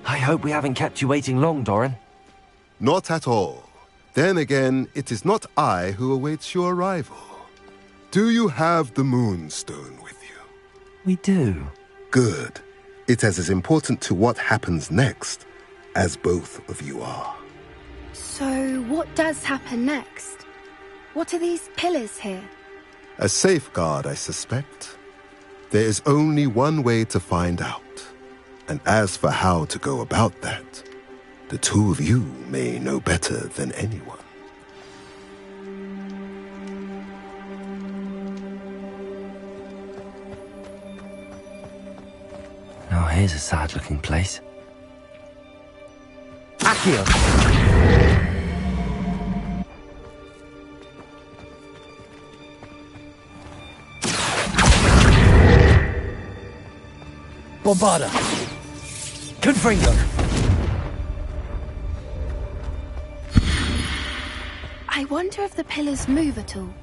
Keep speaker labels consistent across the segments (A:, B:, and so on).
A: I hope we haven't kept you waiting long, Doran.
B: Not at all. Then again, it is not I who awaits your arrival. Do you have the Moonstone with you?
A: We do.
B: Good. It is as important to what happens next as both of you are.
C: So, what does happen next? What are these pillars here?
B: A safeguard, I suspect. There is only one way to find out. And as for how to go about that, the two of you may know better than anyone.
A: Now here's a sad-looking place. Accio! Bombarda! Confringo!
C: I wonder if the pillars move at all.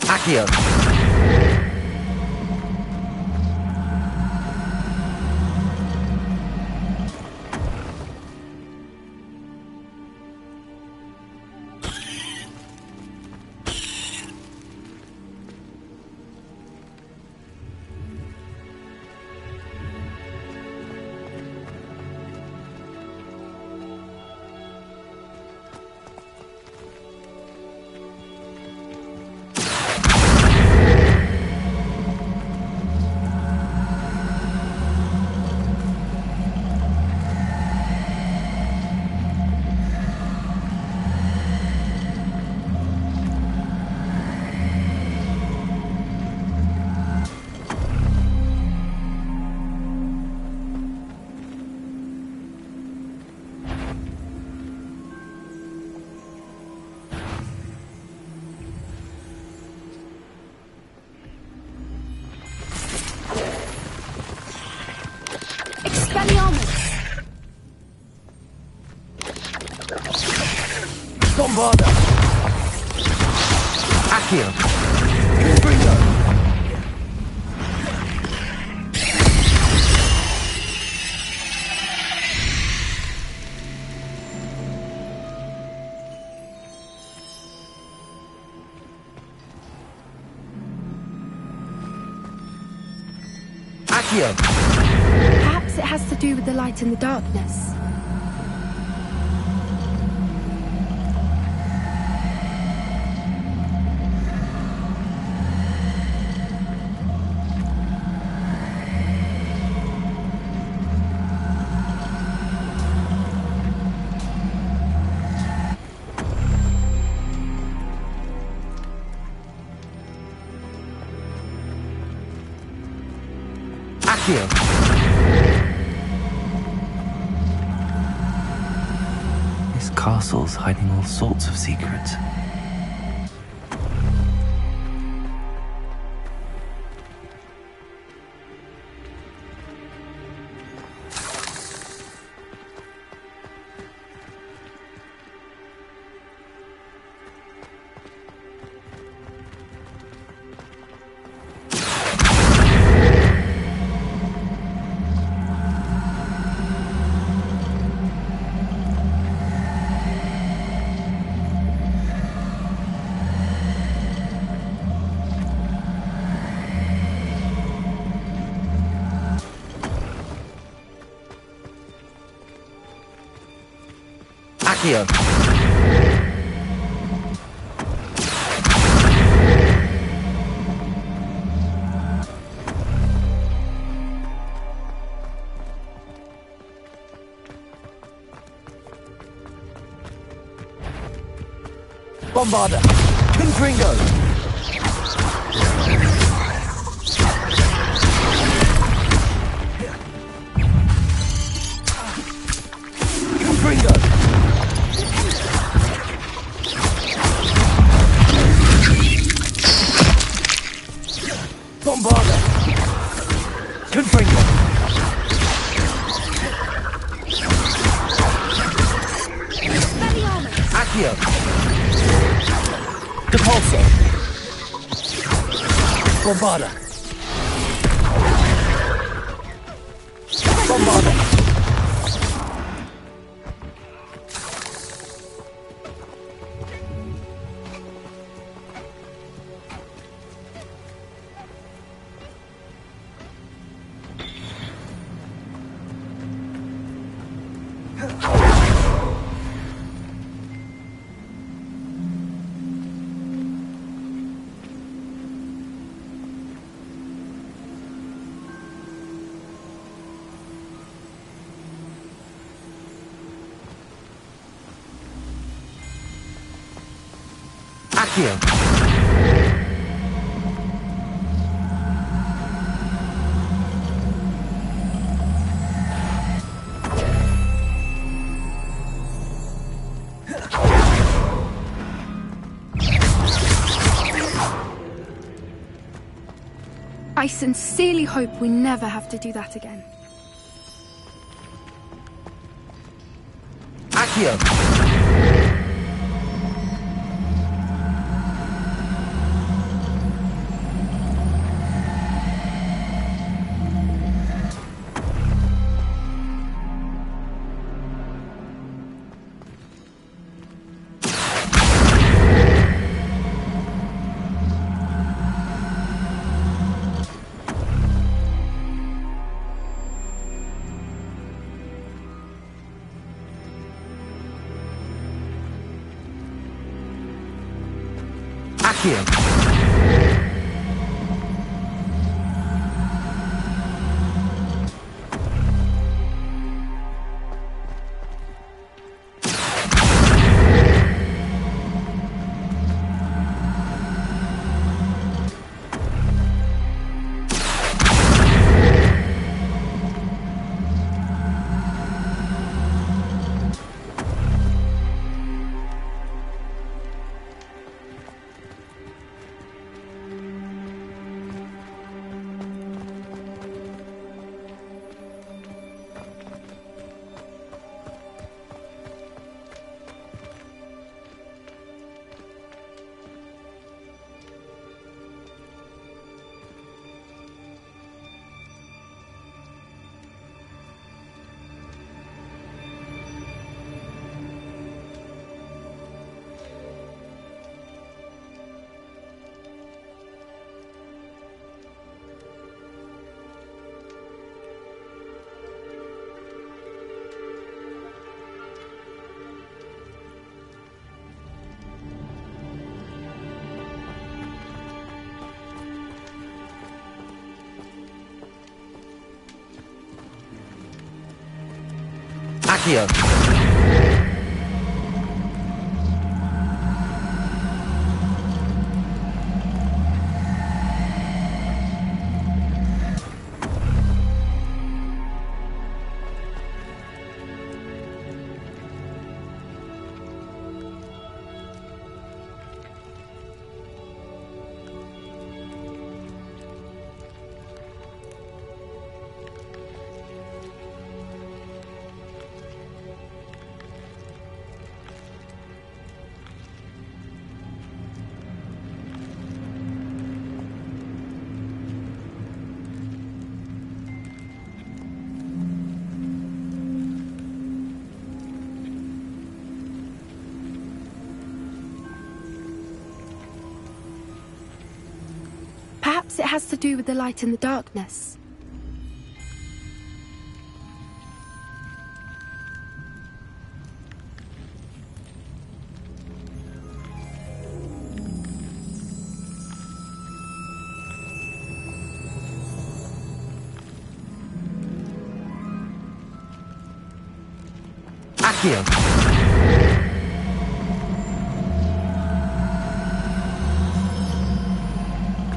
A: Accio! Bombarda! Accio! Confringo! Accio!
C: Perhaps it has to do with the light in the darkness.
A: Accio! This castle's hiding all sorts of secrets. Accio! Bombarda! Confringo! Confringo! Bombarda! Confringo!
D: Accio! Depulso! Bombarda! Bombarda! Accio!
C: I sincerely hope we never have to do that again.
D: Accio! Accio! Accio!
C: Perhaps it has to do with the light in the darkness.
D: Accio!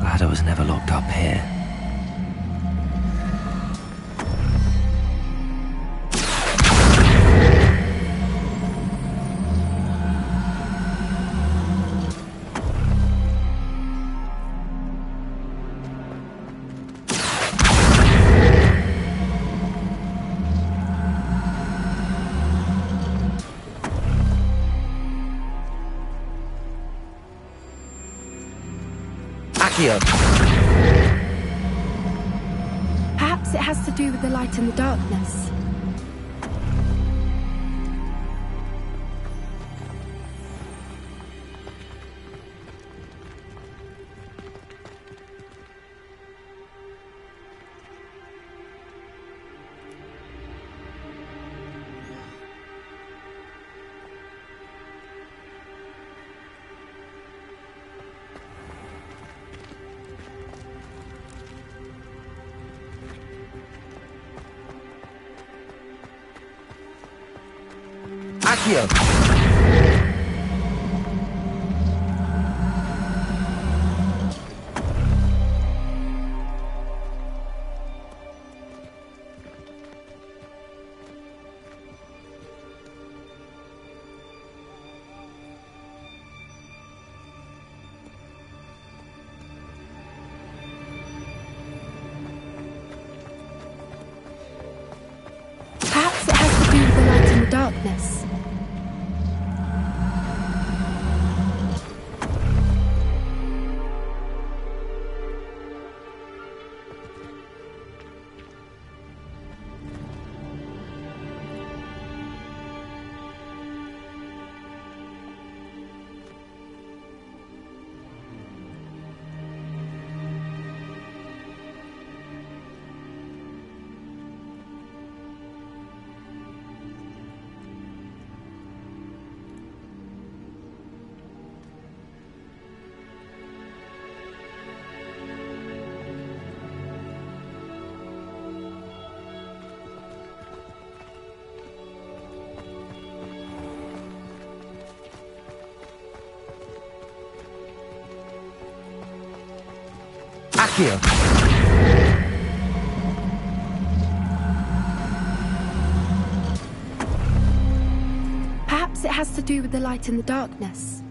A: Glad I was never locked up here.
D: Accio.
C: Perhaps it has to do with the light and the darkness.
D: Accio.
C: Perhaps it has to do with the light and the darkness.
D: Accio.
C: Perhaps it has to do with the light and the darkness.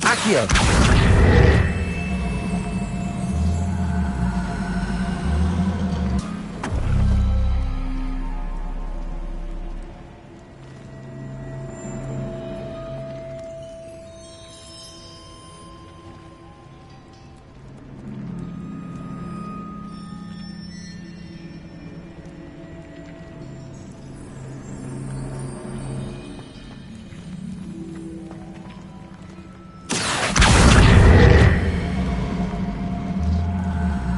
D: Accio.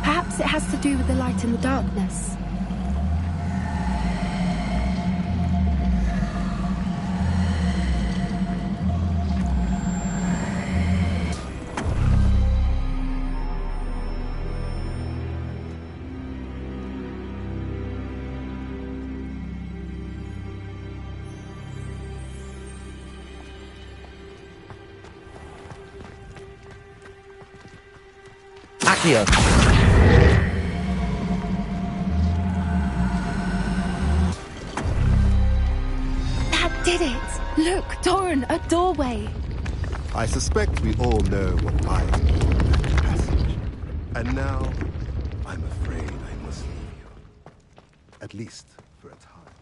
C: Perhaps it has to do with the light and the darkness.
D: Accio.
C: That did it! Look, Doran, a doorway!
B: I suspect we all know what lies beyond that passage. And now, I'm afraid I must leave you. At least for a time.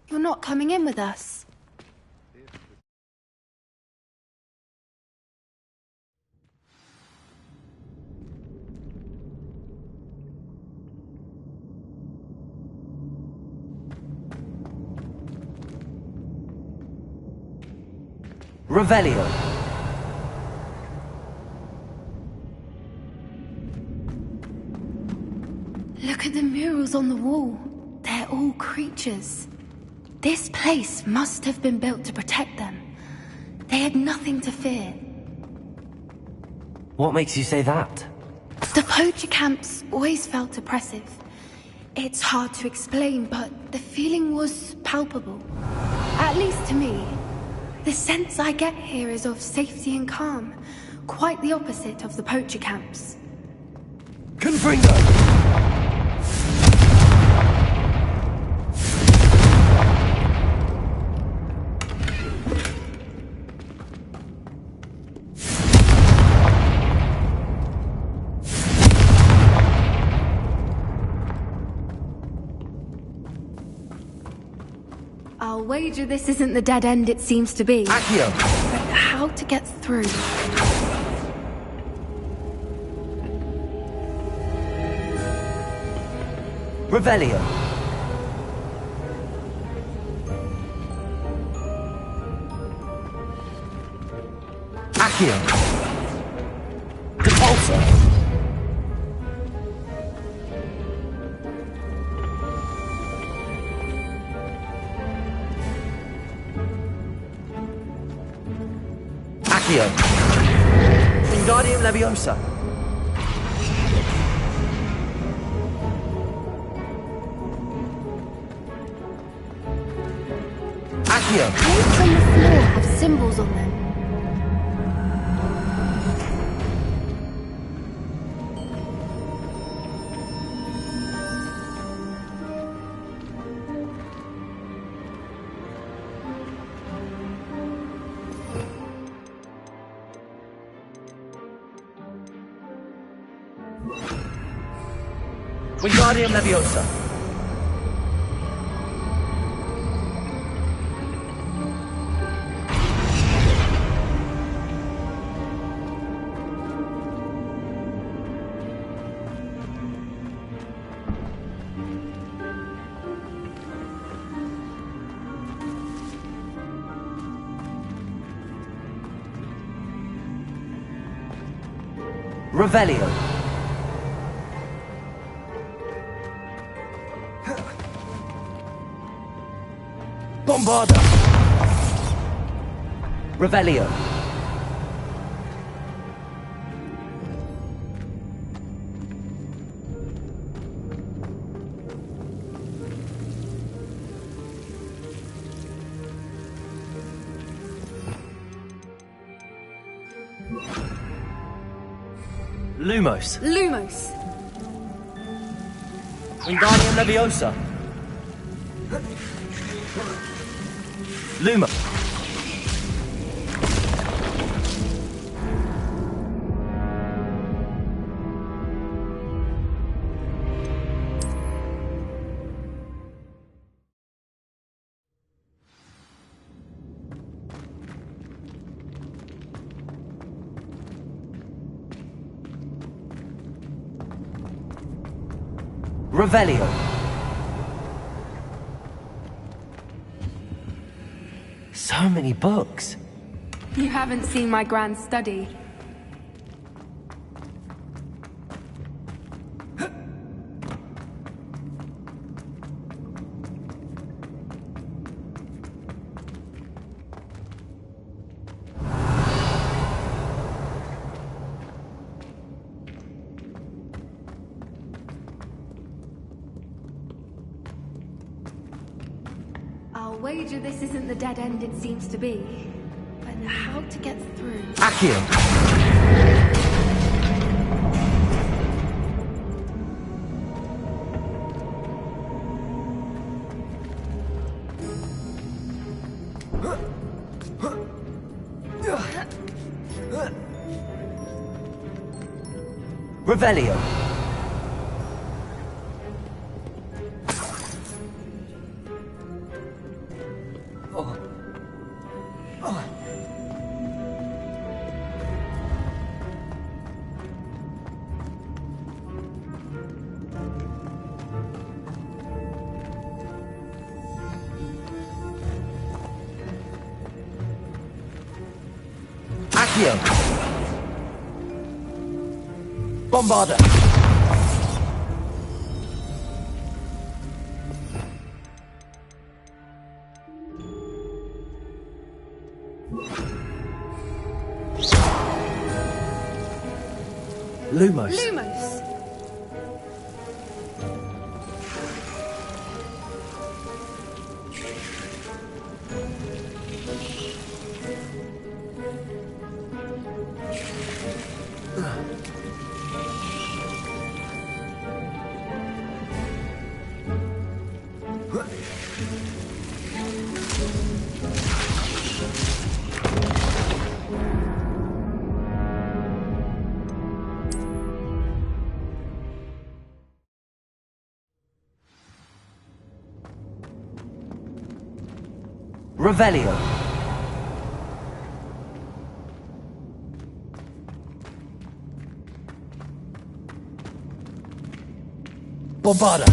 C: You're not coming in with us.
D: Revelio.
C: Look at the murals on the wall. They're all creatures. This place must have been built to protect them. They had nothing to fear.
D: What makes you say that?
C: The poacher camps always felt oppressive. It's hard to explain, but the feeling was palpable. At least to me. The sense I get here is of safety and calm. Quite the opposite of the poacher camps.
D: Confringo!
C: I'll wager this isn't the dead end it seems to be.
D: Accio!
C: But how to get through?
D: Revelio. Accio. Depulso. Accio. Wingardium Leviosa. Accio.
C: Plates on the floor have symbols on them.
D: Wingardium Leviosa. Revelio. Bombarda. Revelio. Lumos.
C: Lumos.
D: Wingardium Leviosa. Luma. Revelio. So many books.
C: You haven't seen my grand study. I'll wager this isn't the dead end it seems to be. But how to get through?
D: Accio. Revelio. Accio. Bombarda. Lumos.
C: Lumos.
D: Revelio. Bombarda.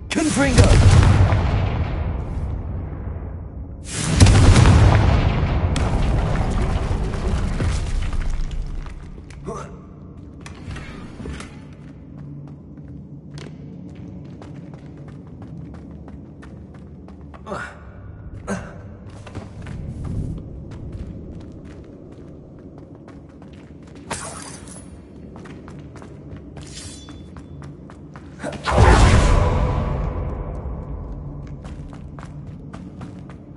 D: Confringo.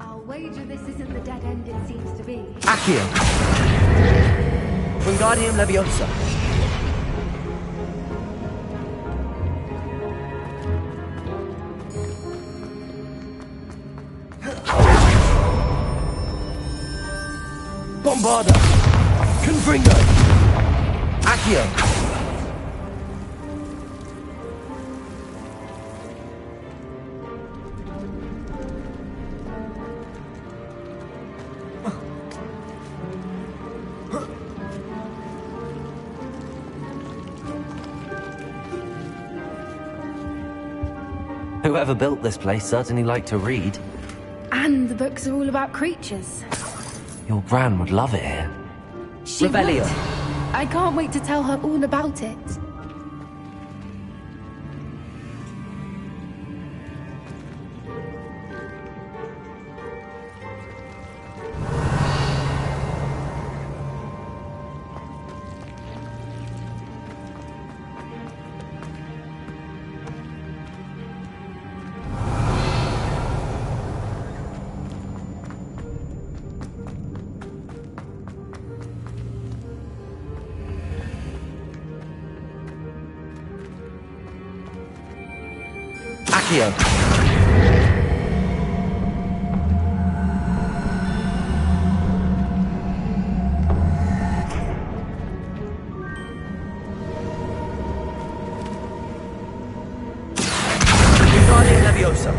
C: I'll wager this isn't the dead end it seems to be.
D: Accio. Wingardium Leviosa. Bombarda. Confringo. Accio.
A: Whoever built this place certainly liked to read.
C: And the books are all about creatures.
A: Your gran would love it here.
C: She
D: Revelio.
C: would. I can't wait to tell her all about it.
D: Accio. Wingardium Leviosa.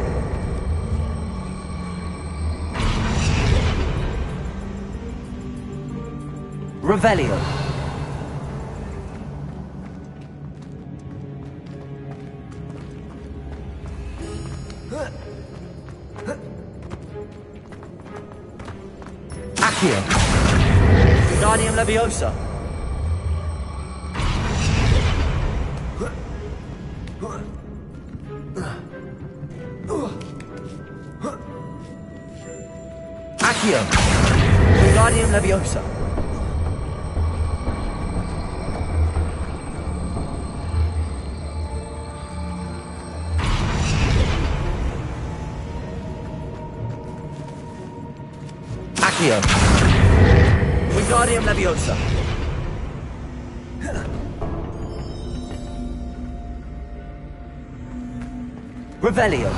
D: Revelio. Accio. Wingardium Leviosa. Accio. Wingardium Leviosa. Accio. Wingardium Leviosa. Revelio.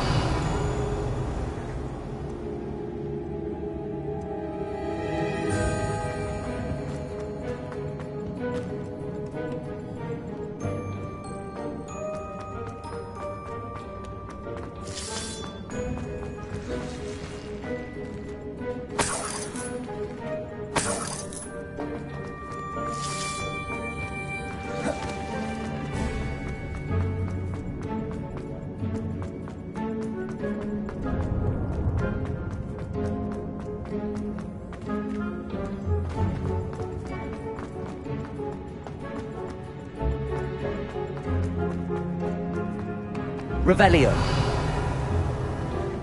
D: Revelio.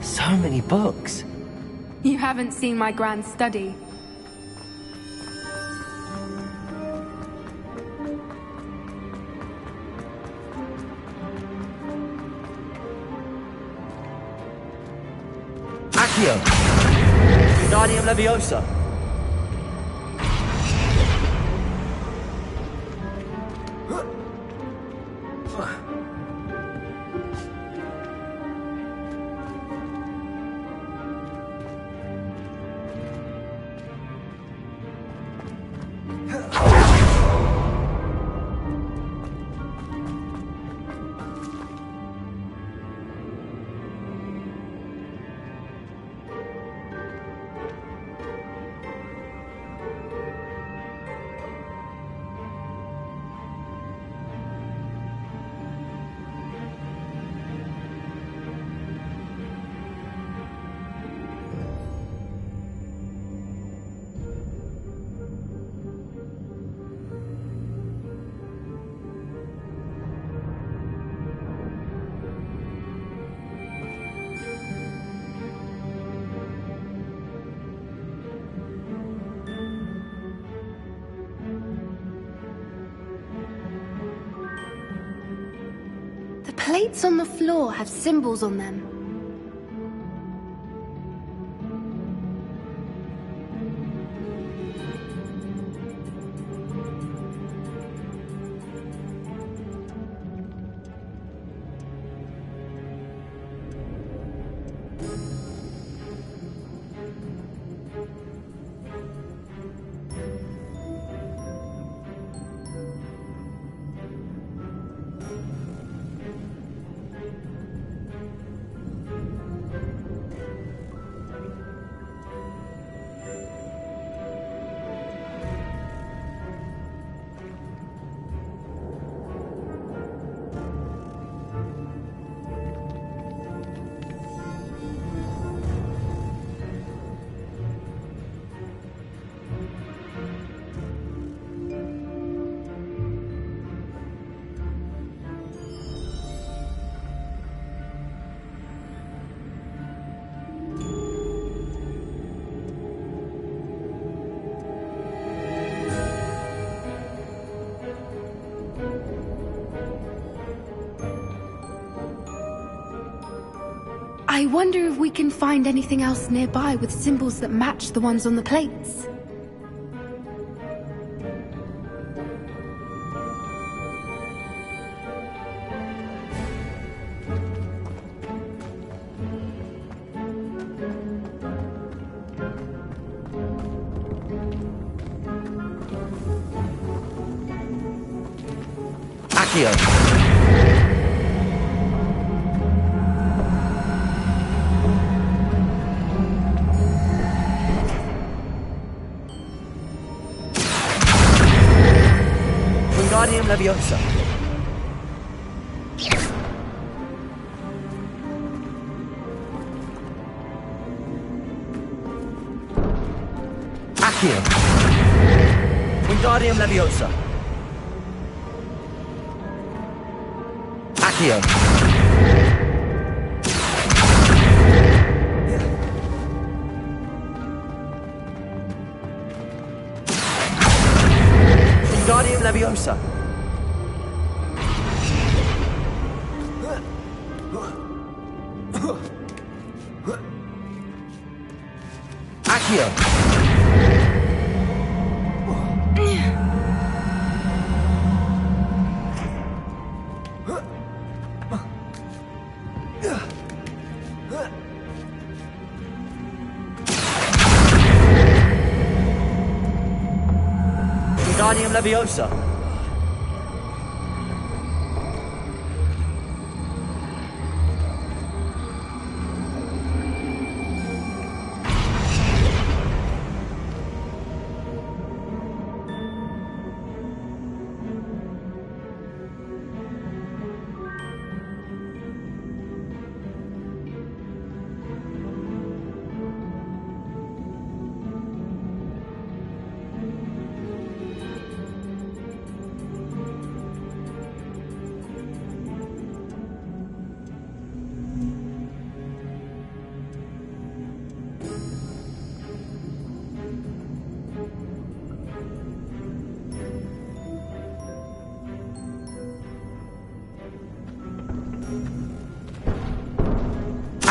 A: So many books.
C: You haven't seen my grand study.
D: Accio. Wingardium Leviosa.
C: plates on the floor have symbols on them. I wonder if we can find anything else nearby with symbols that match the ones on the plates.
D: Accio. Wingardium Leviosa. Accio. Wingardium Leviosa. Accio. Wingardium Leviosa. Accio. Wingardium Leviosa.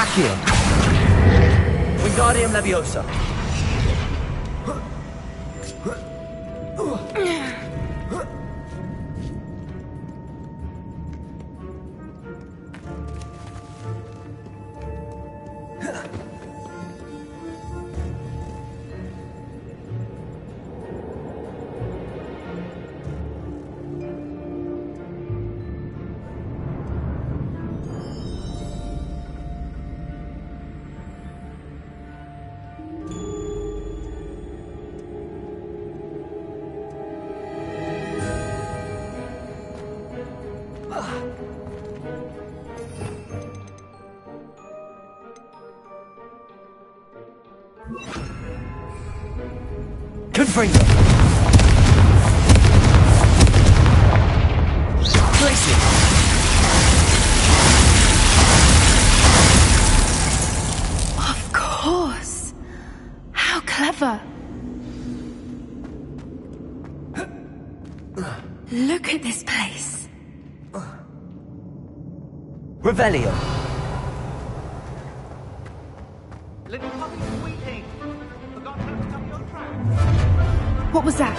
D: Accio. Wingardium Leviosa. Gryffindor. Place it.
C: Of course. How clever. Look at this place.
D: Revelio.
E: Little puppy squeaking. Forgot how to come your track.
C: What was that?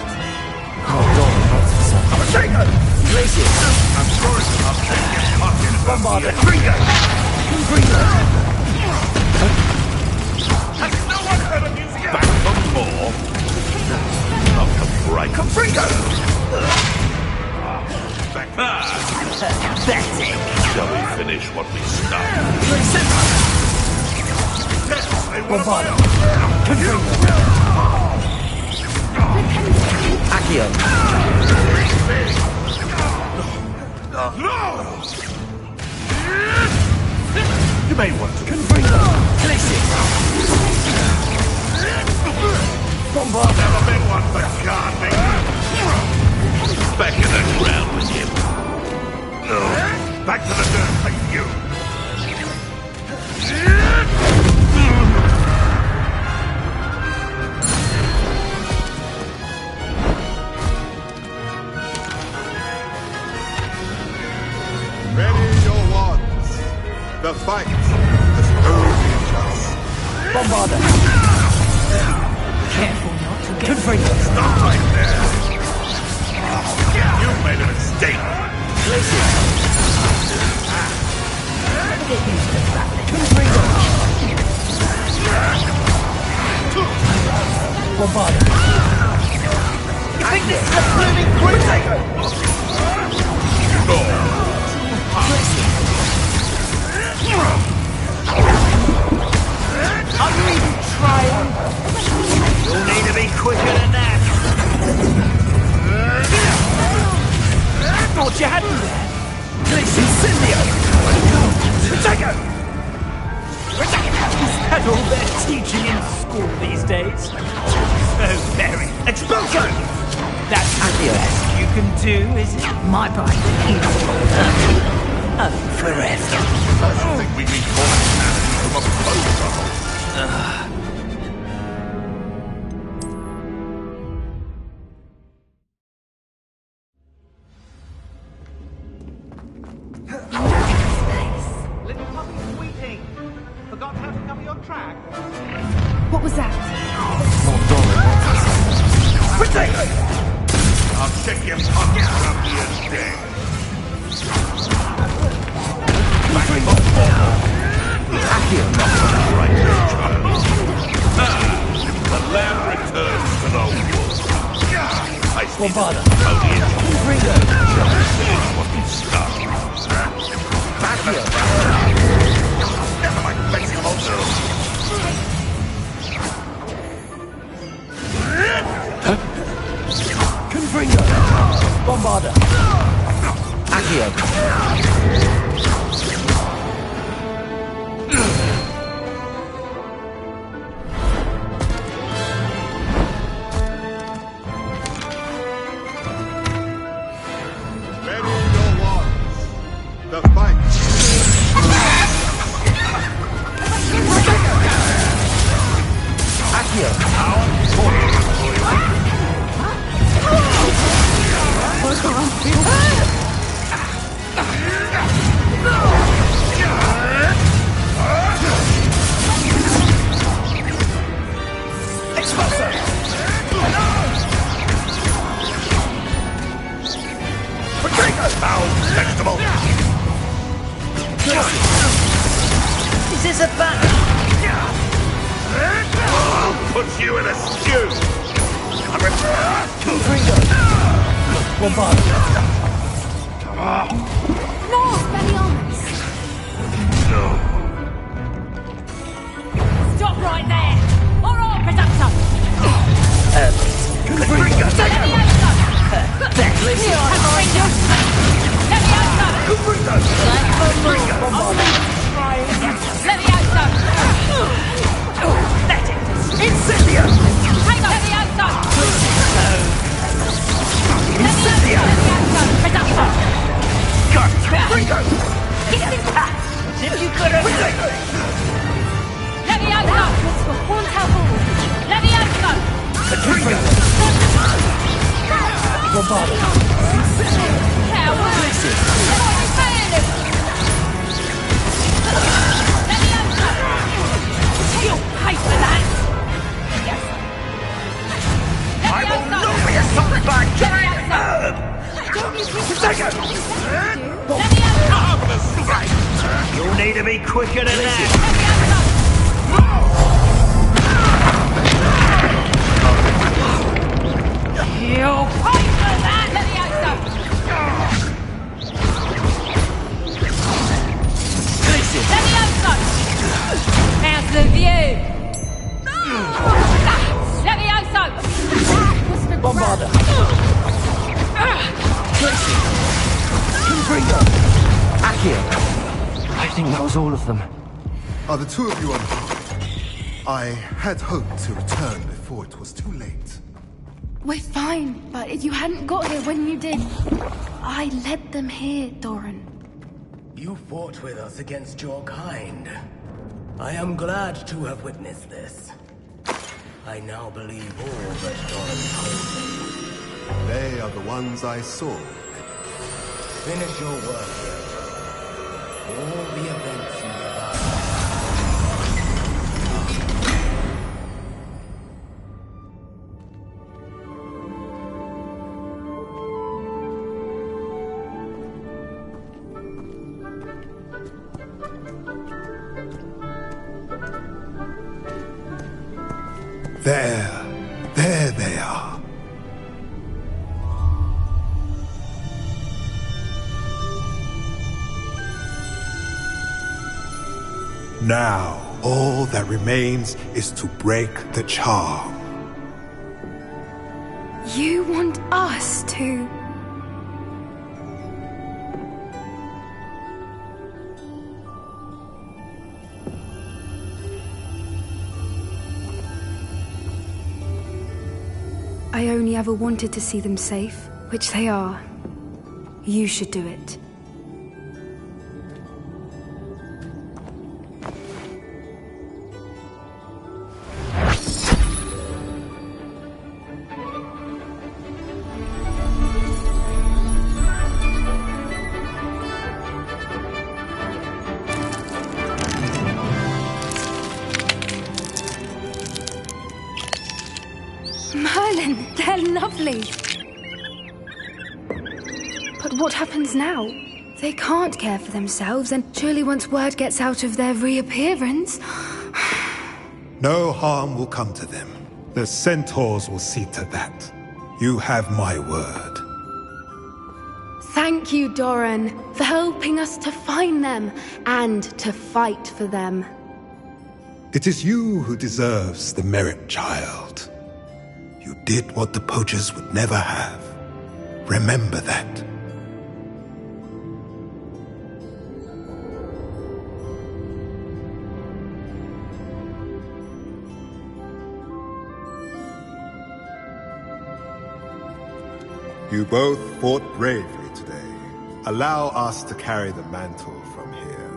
D: Potato! Glacius.
F: I'm sorry, I'll take your pocket.
D: Bombarder. Confringo. Confringo.
F: Has no one heard of music? Back for more. Not come right.
D: Confringo.
F: Back.
D: Pathetic.
F: Shall we finish what we started? Yes, they were
D: Bombarder. Confringo. Accio.
F: No! You may want to.
D: Confringo. Glacius. Bombarder.
F: Never been one for gardening. Back in the ground with him. No. Back to the dirt for you.
B: Ready your wands. The fight has only just.
D: Bombarder. Careful not to get Confringo.
F: Stop right there. You made a mistake.
D: Glacius. Get used to battling. Confringo. Bombarder. You think this is a blooming potato?
F: Go.
D: Are you even trying? You'll need to be quicker than that. Thought you had me there. Glacius Incendio. Potato. Is that all they're teaching in school these days? So very. Expulsion! That's the best you can do, is it? My bike is oh, forever.
F: I think we need more from a boat.
E: Little puppy squeaking. Forgot how to cover your track.
C: What was that?
D: Potato!
F: I'll check your pockets from here today. Back for more.
D: Accio.
F: Right, child. The lamb returns to the wolf. I see
D: Bombarder.
F: Tony and
D: Confringo.
F: finish what we started.
D: Accio.
F: Never mind facing them also.
D: Confringo. Bombarder. Accio.
B: Ready your wands. The fight.
D: Accio. Expulsor.
F: Potato foul vegetable.
D: Is this a battle?
F: I'll put you in a stew.
D: Confringo. Bombarder.
C: More Spelliarmus!
F: No.
G: Stop right there! All right, Presumptor!
D: Confringo.
G: Let me out,
D: Glacius.
G: Let me out,
D: Confringo. Bombarder.
G: Let me out,
D: Incendio.
G: Hang on! Let me out,
D: Incendio.
G: Presumptor!
D: Cut. Confringo.
G: Get in back!
D: If you could have... Potato.
G: Let me out, Let me out,
D: Confringo. Bombarder.
G: Coward!
D: Glacius.
G: What are you saying?
F: second! Marvelous strike!
D: You'll need to be quicker than that.
G: You'll pay for that! Levioso! How's the view? Levioso!
A: Bombarder! Gryffindor! Accio! I think that was all of them.
B: Are the two of you unharmed? I had hoped to return before it was too late.
C: We're fine, but if you hadn't got here when you did, I led them here, Doran.
H: You fought with us against your kind. I am glad to have witnessed this. I now believe all that Doran told me.
B: They are the ones I saw.
H: Finish your work here. All the events you devised.
B: There they are. Now, all that remains is to break the charm.
C: You want us to... I only ever wanted to see them safe, which they are. You should do it. Merlin, they're lovely. But what happens now? They can't care for themselves, and surely once word gets out of their reappearance...
B: No harm will come to them. The centaurs will see to that. You have my word.
C: Thank you, Doran, for helping us to find them and to fight for them.
B: It is you who deserves the merit, child. You did what the poachers would never have. Remember that. You both fought bravely today. Allow us to carry the mantle from here.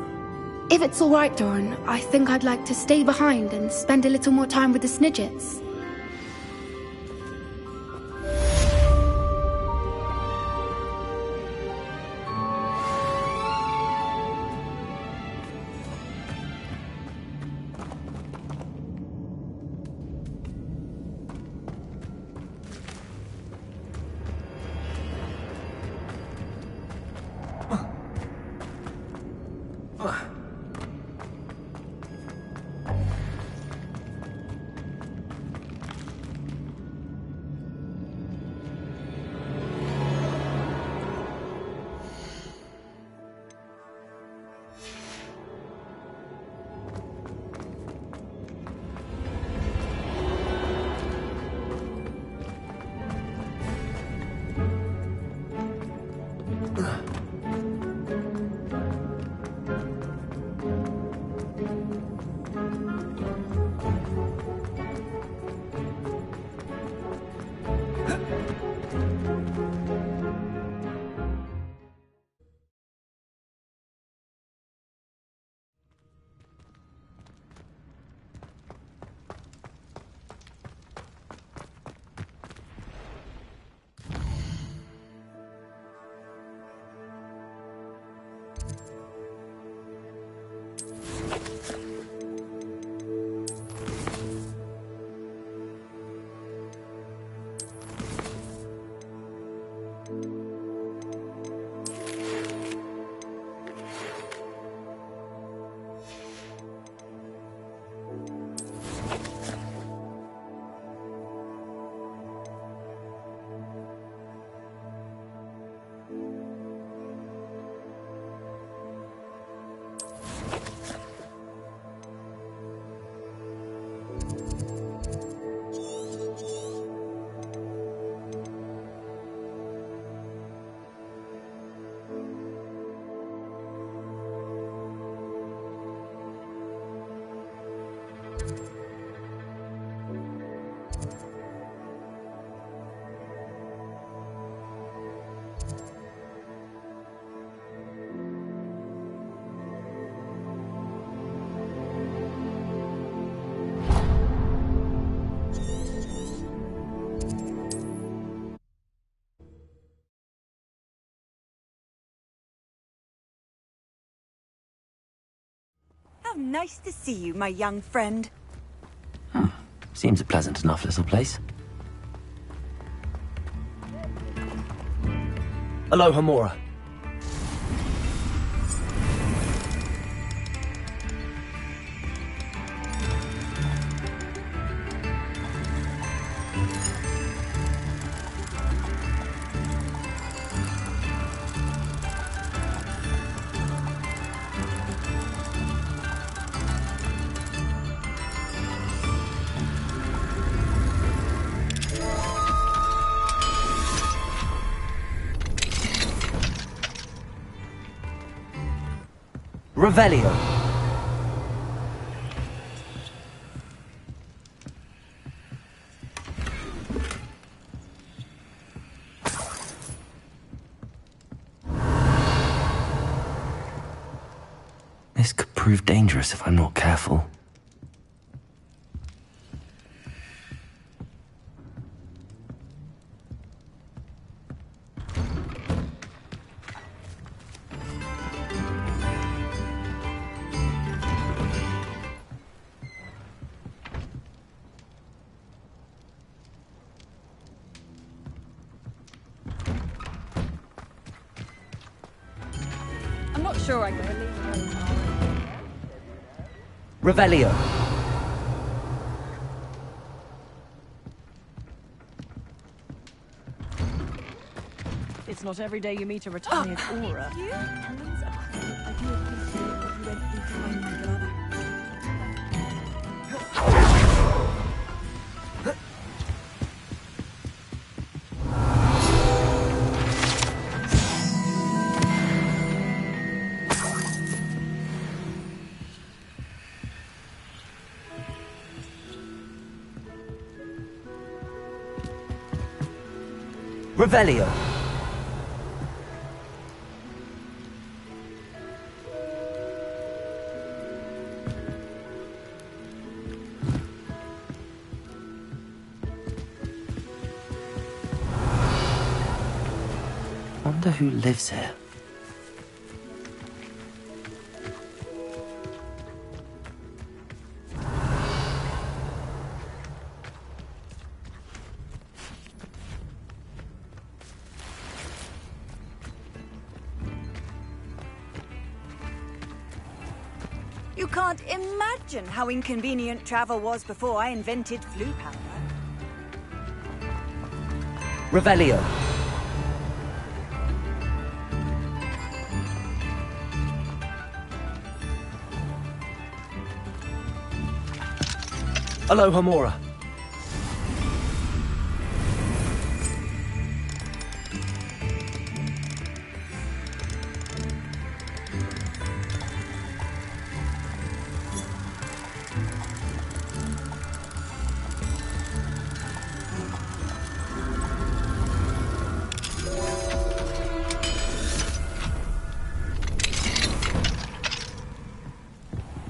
C: If it's all right, Doran, I think I'd like to stay behind and spend a little more time with the Snidgets.
I: nice to see you, my young friend.
A: Seems a pleasant enough little place.
J: Aloha Mora. Revelio.
A: This could prove dangerous if I'm not careful.
I: I'm not sure I can believe
J: Revelio.
K: It's not every day you meet a retired aura.
I: you.
K: I do appreciate what you went through to find my brother.
J: Revelio.
A: Wonder who lives here.
I: You can't imagine how inconvenient travel was before I invented flu powder.
J: Revelio. Aloha Mora.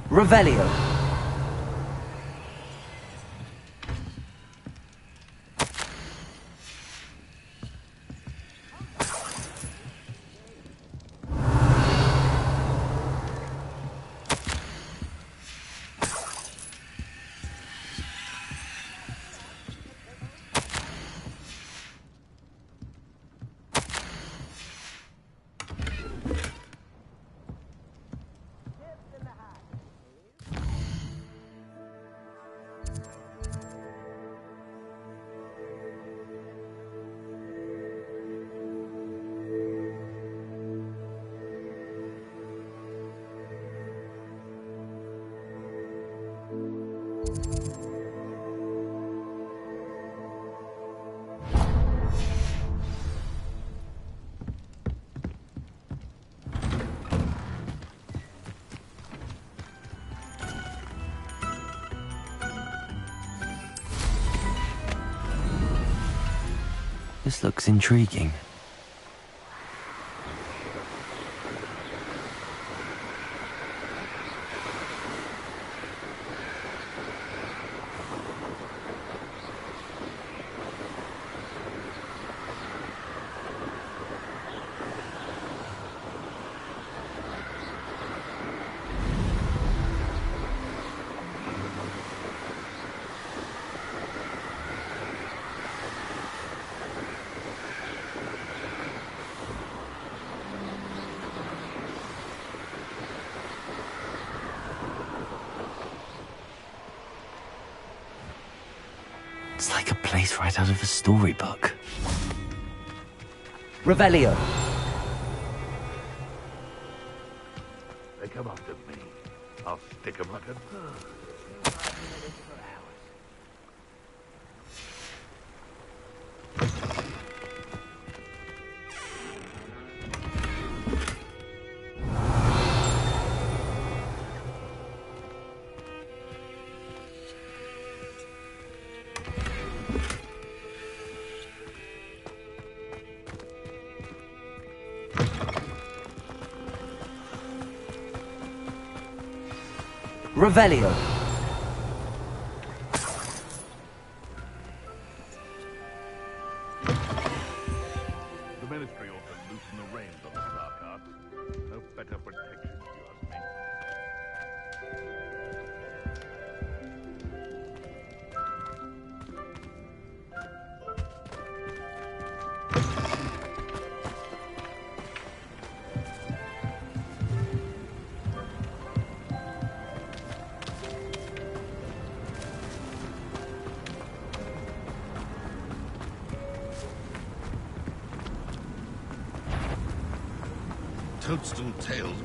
J: Revelio.
A: This looks intriguing. It's like a place right out of a storybook.
J: Revelio.
F: They come after me. I'll stick 'em like a bird.
J: Revelio.
F: The Ministry ought to loosen the reins on the dark arts. No better protection, if you ask me. Toadstool tails.
K: I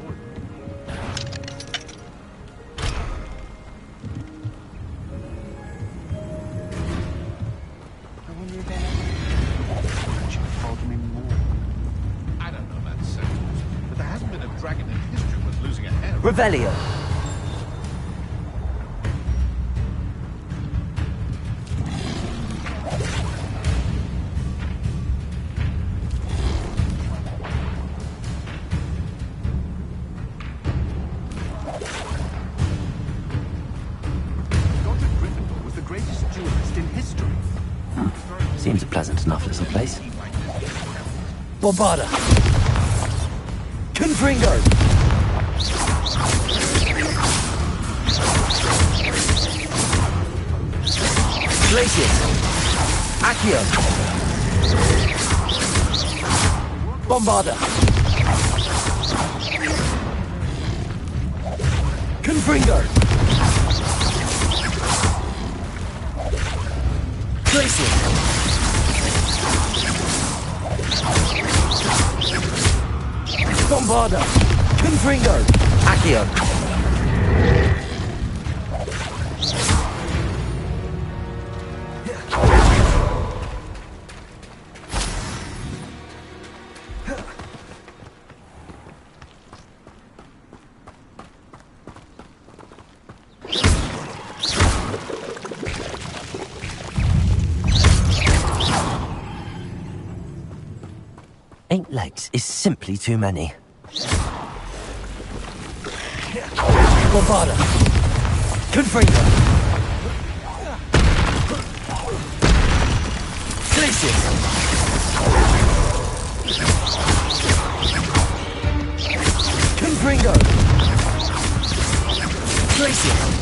K: wonder if anyone should have told him more.
F: I don't know about sentence, but there hasn't been a dragon in history worth losing a hair.
J: Revelio.
F: Dr. Gryffindor was the greatest duelist in history.
A: Seems a pleasant enough little place.
J: Bombarda. Confringo. Glacius. Accio. Bombarda. Confringo. Glacius. Bombarda. Confringo. Accio.
A: Eight legs is simply too many.
J: Bombarda. Confringo. Glacius. Confringo. Glacius.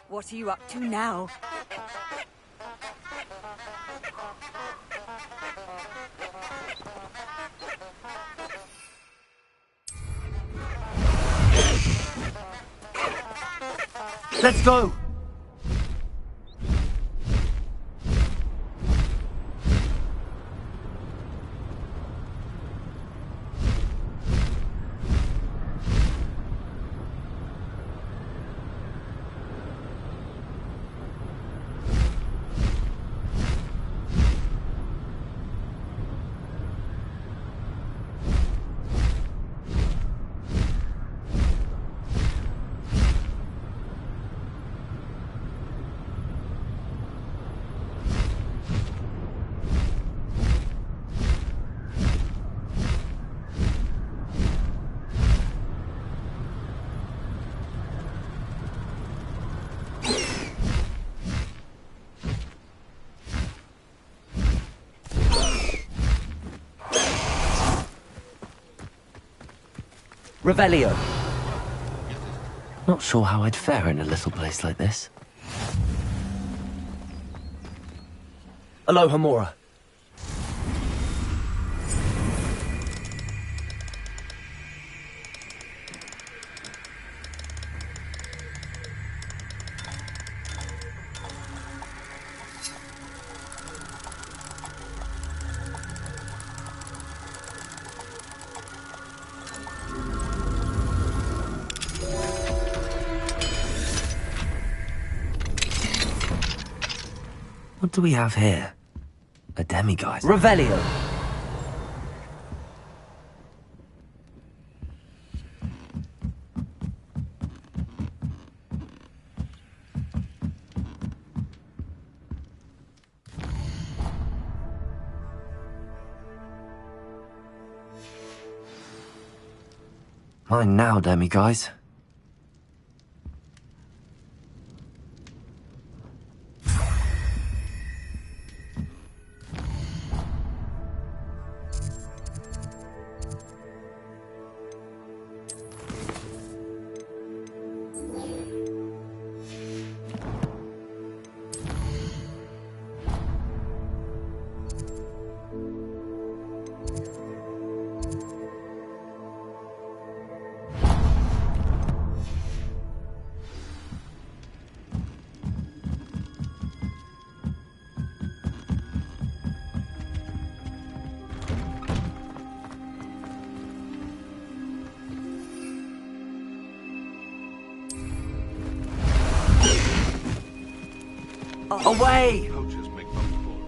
I: What are you up to now?
J: Let's go! Revelio.
A: Not sure how I'd fare in a little place like this.
J: Aloha Mora.
A: What do we have here? A demiguise.
J: Revelio.
A: Mine now, demiguise.
J: Away!
F: Poachers make most for it.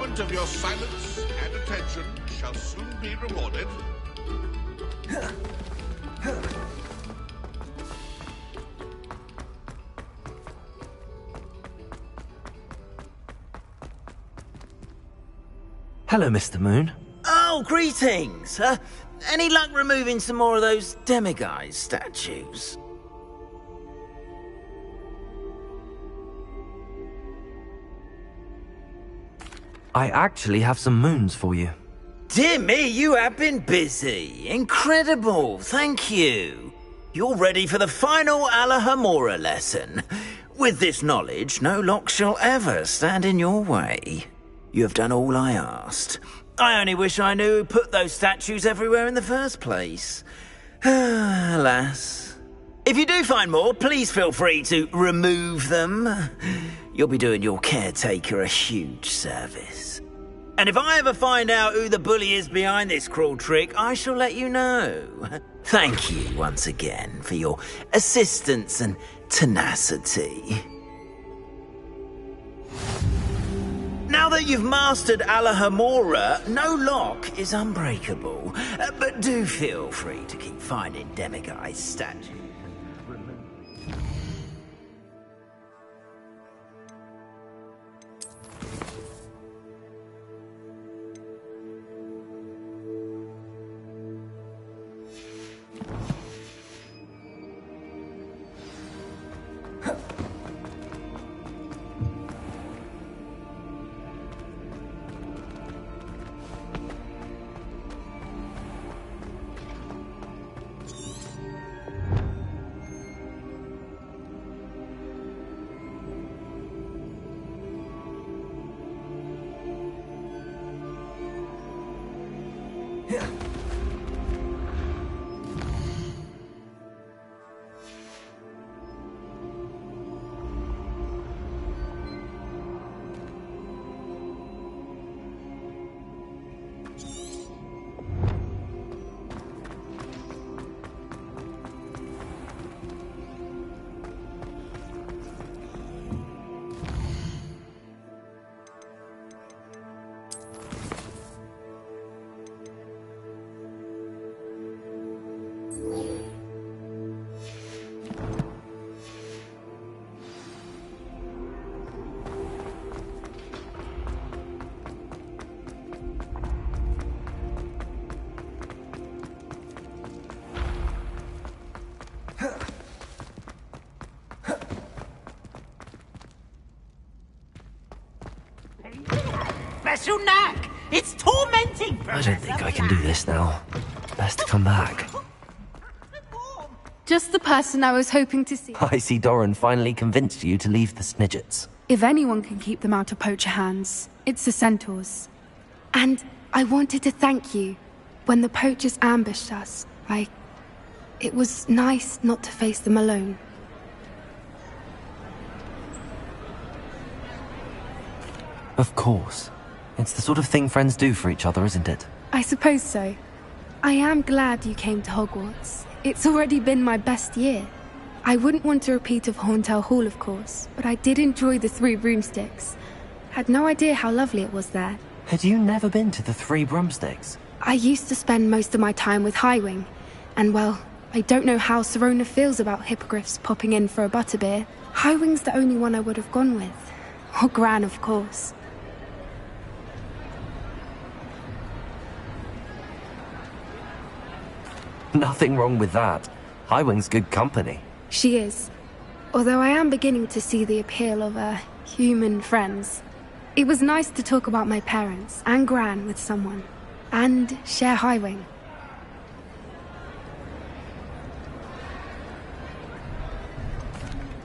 F: moment of your silence and attention shall soon be rewarded.
J: Hello, Mr. Moon.
D: Oh, greetings! Any luck removing some more of those demiguise statues?
J: I actually have some moons for you.
D: Dear me, you have been busy. Incredible, thank you. You're ready for the final Alahomora lesson. With this knowledge, no lock shall ever stand in your way. You have done all I asked. I only wish I knew who put those statues everywhere in the first place. Alas. If you do find more, please feel free to remove them. You'll be doing your caretaker a huge service. And if I ever find out who the bully is behind this cruel trick, I shall let you know. Thank you once again for your assistance and tenacity. Now that you've mastered Alahomora, no lock is unbreakable. But do feel free to keep finding demiguise statues.
G: Special knack! It's tormenting!
J: I don't think I can do this now. Best to come back.
C: Just the person I was hoping to see.
J: I see Doran finally convinced you to leave the Snidgets.
C: If anyone can keep them out of poacher hands, it's the centaurs. And I wanted to thank you. When the poachers ambushed us, it was nice not to face them alone.
J: Of course. It's the sort of thing friends do for each other, isn't it?
C: I suppose so. I am glad you came to Hogwarts. It's already been my best year. I wouldn't want a repeat of Horntail Hall, of course, but I did enjoy the Three Broomsticks. Had no idea how lovely it was there.
J: Had you never been to the Three Broomsticks?
C: I used to spend most of my time with Highwing, and well, I don't know how Serona feels about hippogriffs popping in for a butterbeer. Highwing's the only one I would have gone with. Or Gran, of course.
J: Nothing wrong with that. Highwing's good company.
C: She is. Although I am beginning to see the appeal of, human friends. It was nice to talk about my parents and Gran with someone. And share Highwing.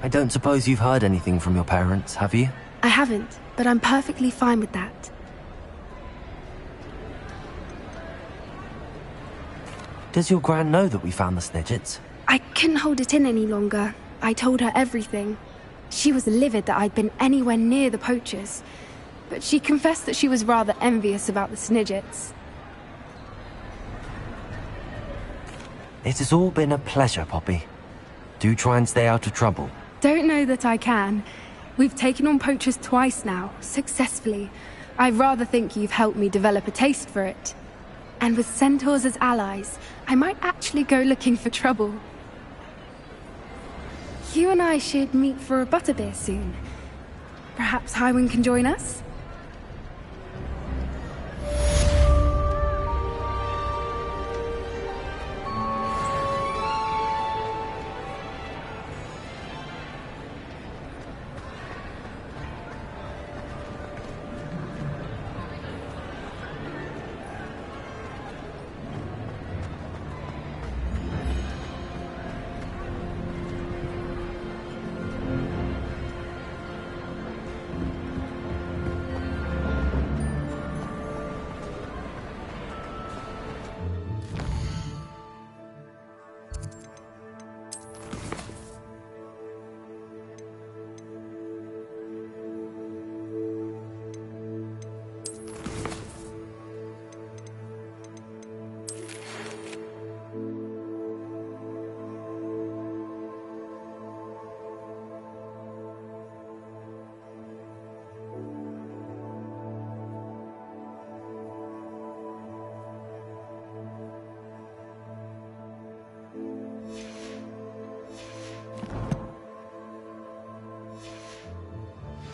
J: I don't suppose you've heard anything from your parents, have you?
C: I haven't, but I'm perfectly fine with that.
J: Does your Gran know that we found the Snidgets?
C: I couldn't hold it in any longer. I told her everything. She was livid that I'd been anywhere near the poachers. But she confessed that she was rather envious about the Snidgets.
J: It has all been a pleasure, Poppy. Do try and stay out of trouble.
C: Don't know that I can. We've taken on poachers twice now, successfully. I rather think you've helped me develop a taste for it. And with centaurs as allies, I might actually go looking for trouble. You and I should meet for a butterbeer soon. Perhaps Highwind can join us?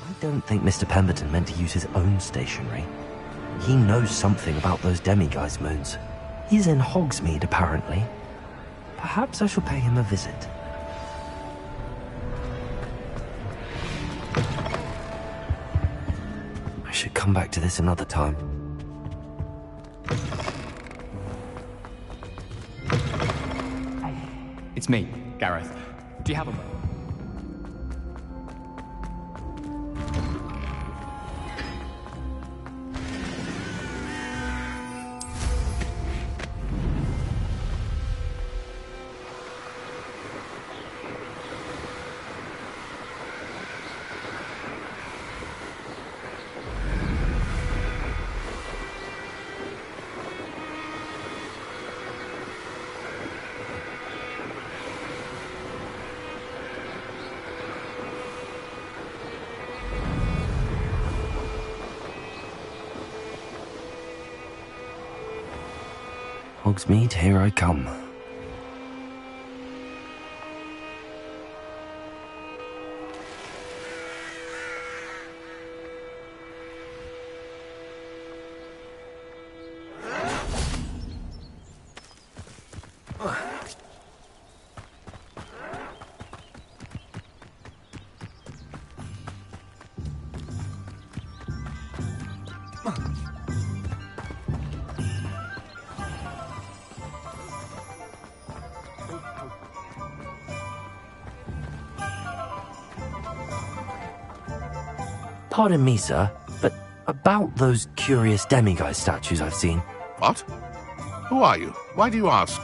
J: I don't think Mr. Pemberton meant to use his own stationery. He knows something about those demiguise moons. He's in Hogsmeade, apparently. Perhaps I shall pay him a visit. I should come back to this another time.
L: It's me, Gareth. Do you have a moment?
J: Hogsmeade, here I come. Pardon me, sir, but about those curious demiguise statues I've seen.
F: What? Who are you? Why do you ask?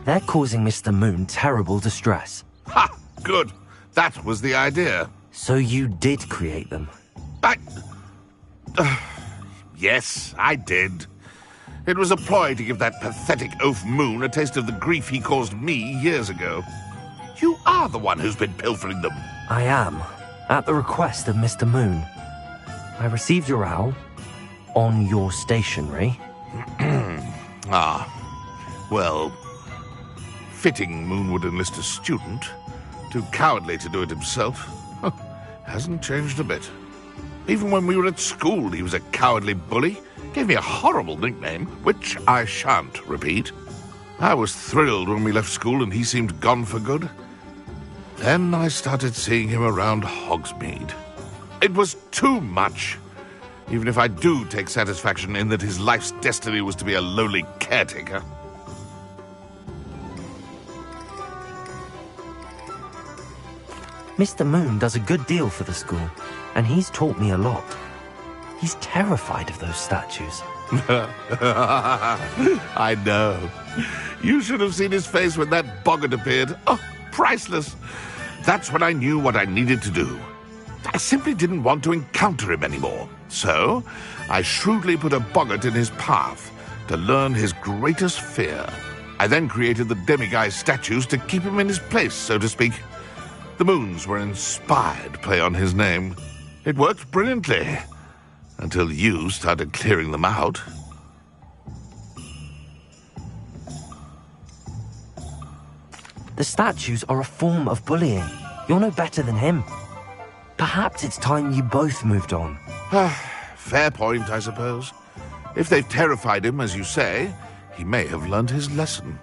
J: They're causing Mr. Moon terrible distress.
F: Ha! Good. That was the idea.
J: So you did create them?
F: Yes, I did. It was a ploy to give that pathetic oaf Moon a taste of the grief he caused me years ago. You are the one who's been pilfering them.
J: I am, at the request of Mr. Moon. I received your owl on your stationery.
F: Well, fitting Moon would enlist a student. Too cowardly to do it himself. Hasn't changed a bit. Even when we were at school, he was a cowardly bully. Gave me a horrible nickname, which I shan't repeat. I was thrilled when we left school and he seemed gone for good. Then I started seeing him around Hogsmeade. It was too much. Even if I do take satisfaction in that his life's destiny was to be a lowly caretaker.
J: Mr. Moon does a good deal for the school, and he's taught me a lot. He's terrified of those statues.
F: I know. You should have seen his face when that boggart appeared. Oh, priceless. That's when I knew what I needed to do. I simply didn't want to encounter him anymore. So, I shrewdly put a boggart in his path to learn his greatest fear. I then created the demiguise statues to keep him in his place, so to speak. The moons were an inspired play on his name. It worked brilliantly, until you started clearing them out.
J: The statues are a form of bullying. You're no better than him. Perhaps it's time you both moved on.
F: Fair point, I suppose. If they've terrified him, as you say, he may have learned his lesson.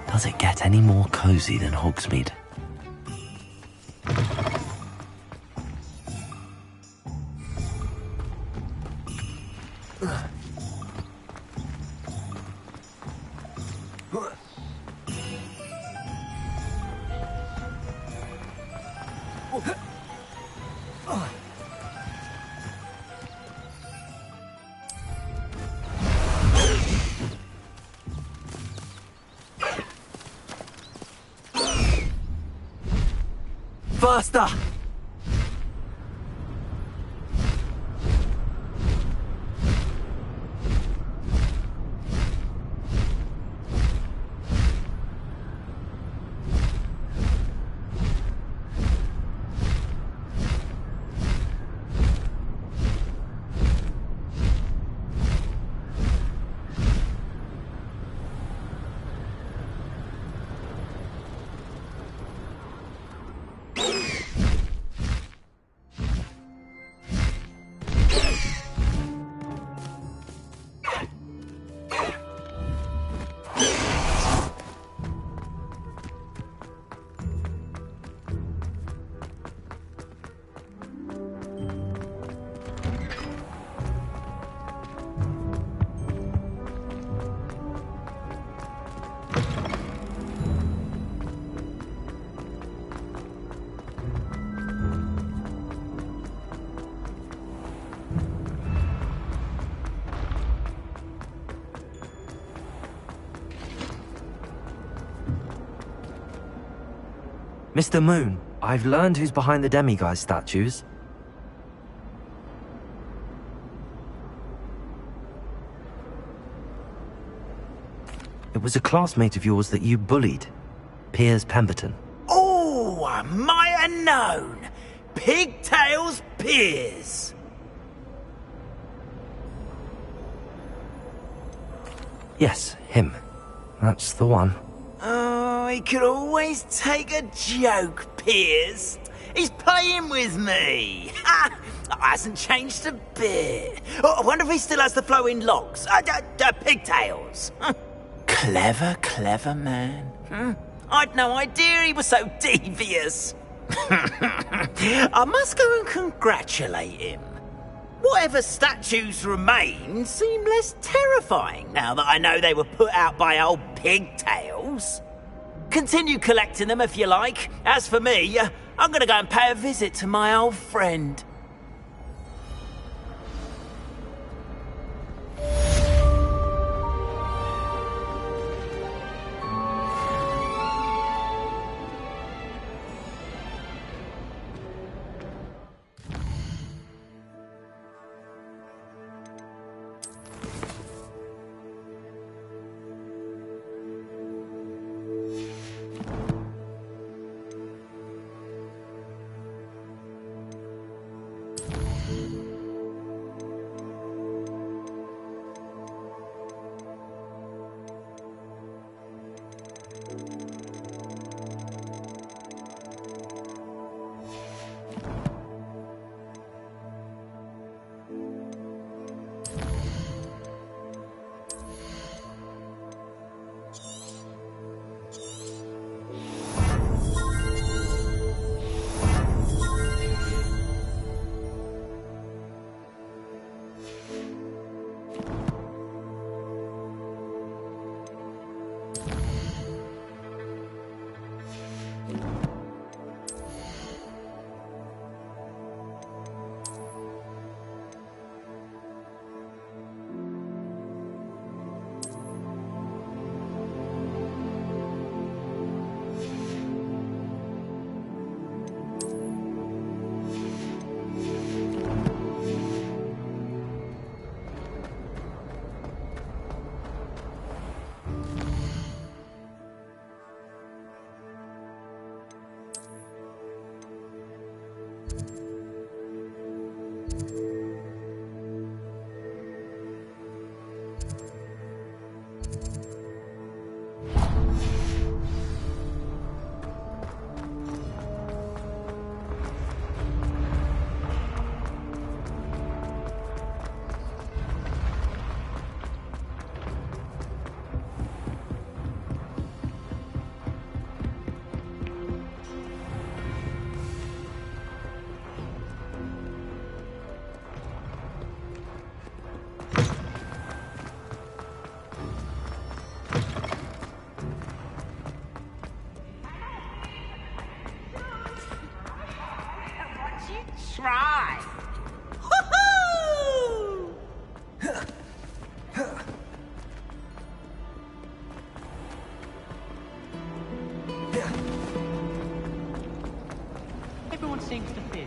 J: Does it get any more cozy than Hogsmeade?
M: Faster!
J: Mr. Moon, I've learned who's behind the demiguise statues. It was a classmate of yours that you bullied, Piers Pemberton.
G: Oh, I might have known. Pigtails Piers.
J: Yes, him. That's the one.
G: Oh, he could always take a joke, Piers. He's playing with me. Ha! Hasn't changed a bit. Oh, I wonder if he still has the flowing locks. Pigtails. Clever, clever man. I'd no idea he was so devious. I must go and congratulate him. Whatever statues remain seem less terrifying now that I know they were put out by old Pigtails. Continue collecting them if you like. As for me, I'm gonna go and pay a visit to my old friend.
E: right. Everyone seems to fit.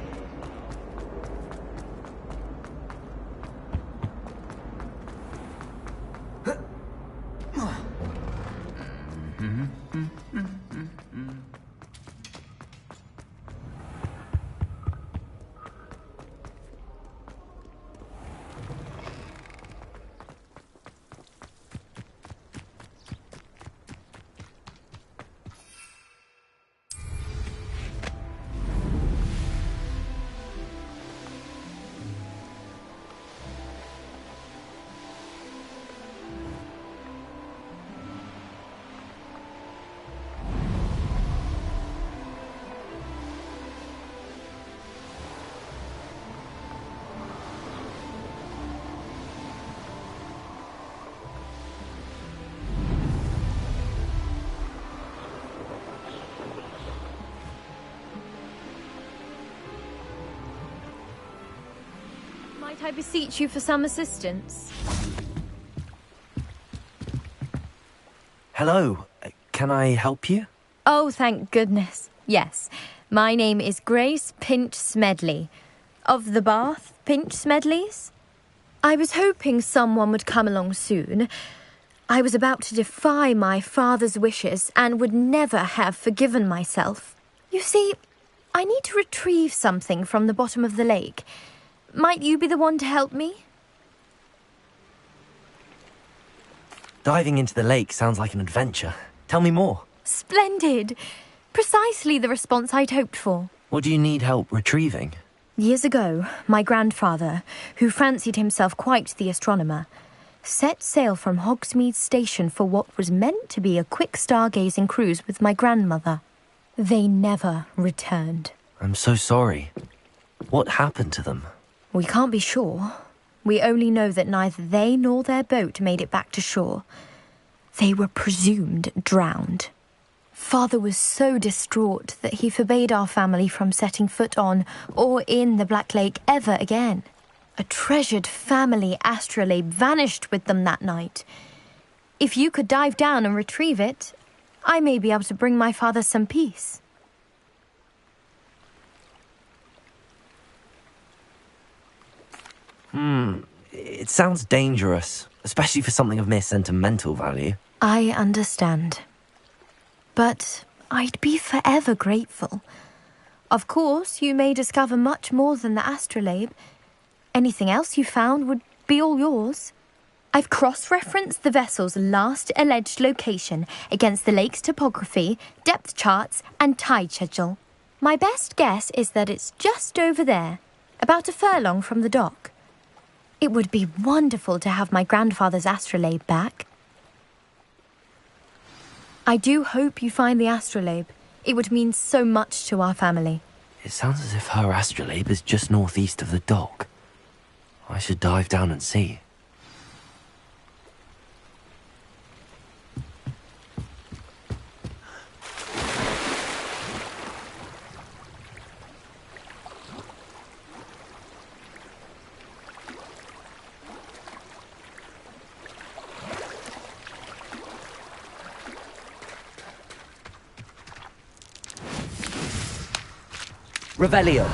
M: Might I beseech you for some assistance?
J: Hello, can I help you?
M: Oh, thank goodness. Yes. My name is Grace Pinch Smedley, of the Bath Pinch Smedleys. I was hoping someone would come along soon. I was about to defy my father's wishes and would never have forgiven myself. You see, I need to retrieve something from the bottom of the lake. Might you be the one to help me?
J: Diving into the lake sounds like an adventure. Tell me more.
M: Splendid! Precisely the response I'd hoped for.
J: What do you need help retrieving?
M: Years ago, my grandfather, who fancied himself quite the astronomer, set sail from Hogsmeade Station for what was meant to be a quick stargazing cruise with my grandmother. They never returned.
J: I'm so sorry. What happened to them?
M: We can't be sure. We only know that neither they nor their boat made it back to shore. They were presumed drowned. Father was so distraught that he forbade our family from setting foot on or in the Black Lake ever again. A treasured family astrolabe vanished with them that night. If you could dive down and retrieve it, I may be able to bring my father some peace.
J: It sounds dangerous, especially for something of mere sentimental value.
M: I understand. But I'd be forever grateful. Of course, you may discover much more than the astrolabe. Anything else you found would be all yours. I've cross-referenced the vessel's last alleged location against the lake's topography, depth charts, and tide schedule. My best guess is that it's just over there, about a furlong from the dock. It would be wonderful to have my grandfather's astrolabe back. I do hope you find the astrolabe. It would mean so much to our family.
J: It sounds as if her astrolabe is just northeast of the dock. I should dive down and see. Revelio.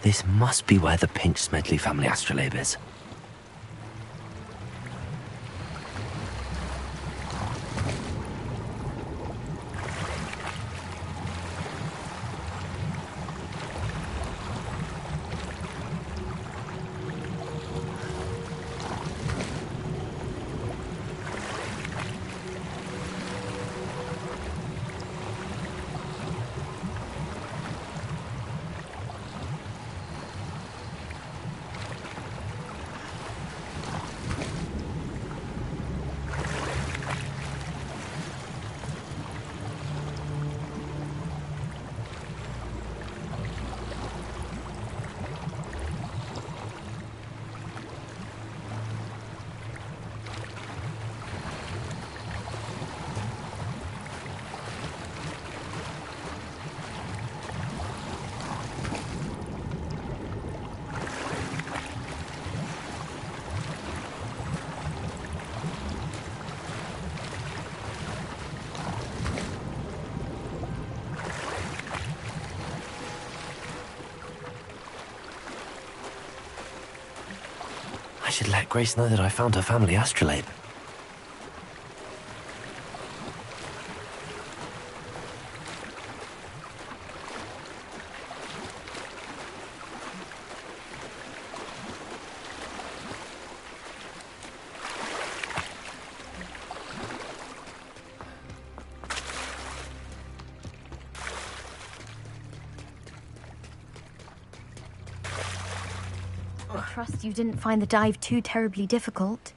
J: This must be where the Pinch Smedley family astrolabe is. should let Grace know that I found her family astrolabe.
M: I trust you didn't find the dive too terribly difficult.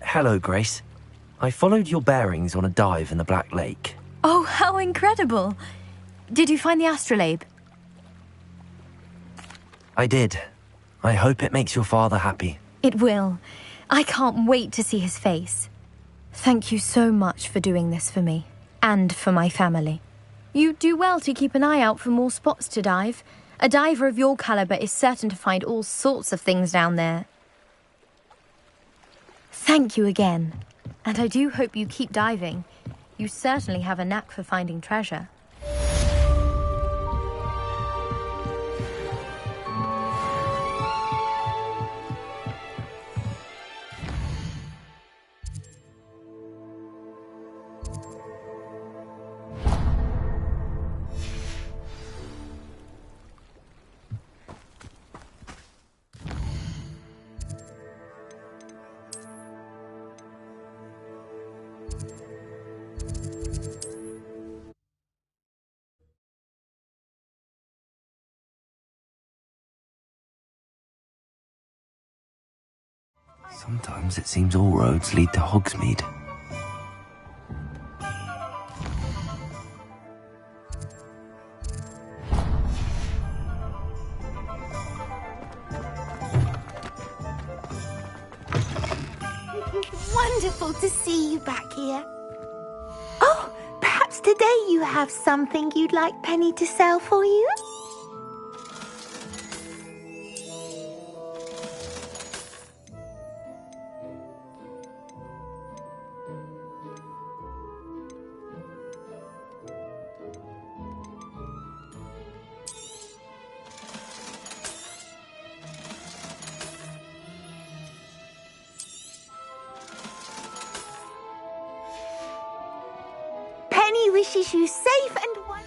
J: Hello, Grace. I followed your bearings on a dive in the Black Lake.
M: Oh, how incredible! Did you find the astrolabe?
J: I did. I hope it makes your father happy.
M: It will. I can't wait to see his face. Thank you so much for doing this for me. And for my family. You do well to keep an eye out for more spots to dive. A diver of your caliber is certain to find all sorts of things down there. Thank you again. And I do hope you keep diving. You certainly have a knack for finding treasure.
A: Sometimes it seems all roads lead to Hogsmeade.
N: Wonderful to see you back here. Oh, perhaps today you have something you'd like Penny to sell for you? Penny wishes you safe and wonderful.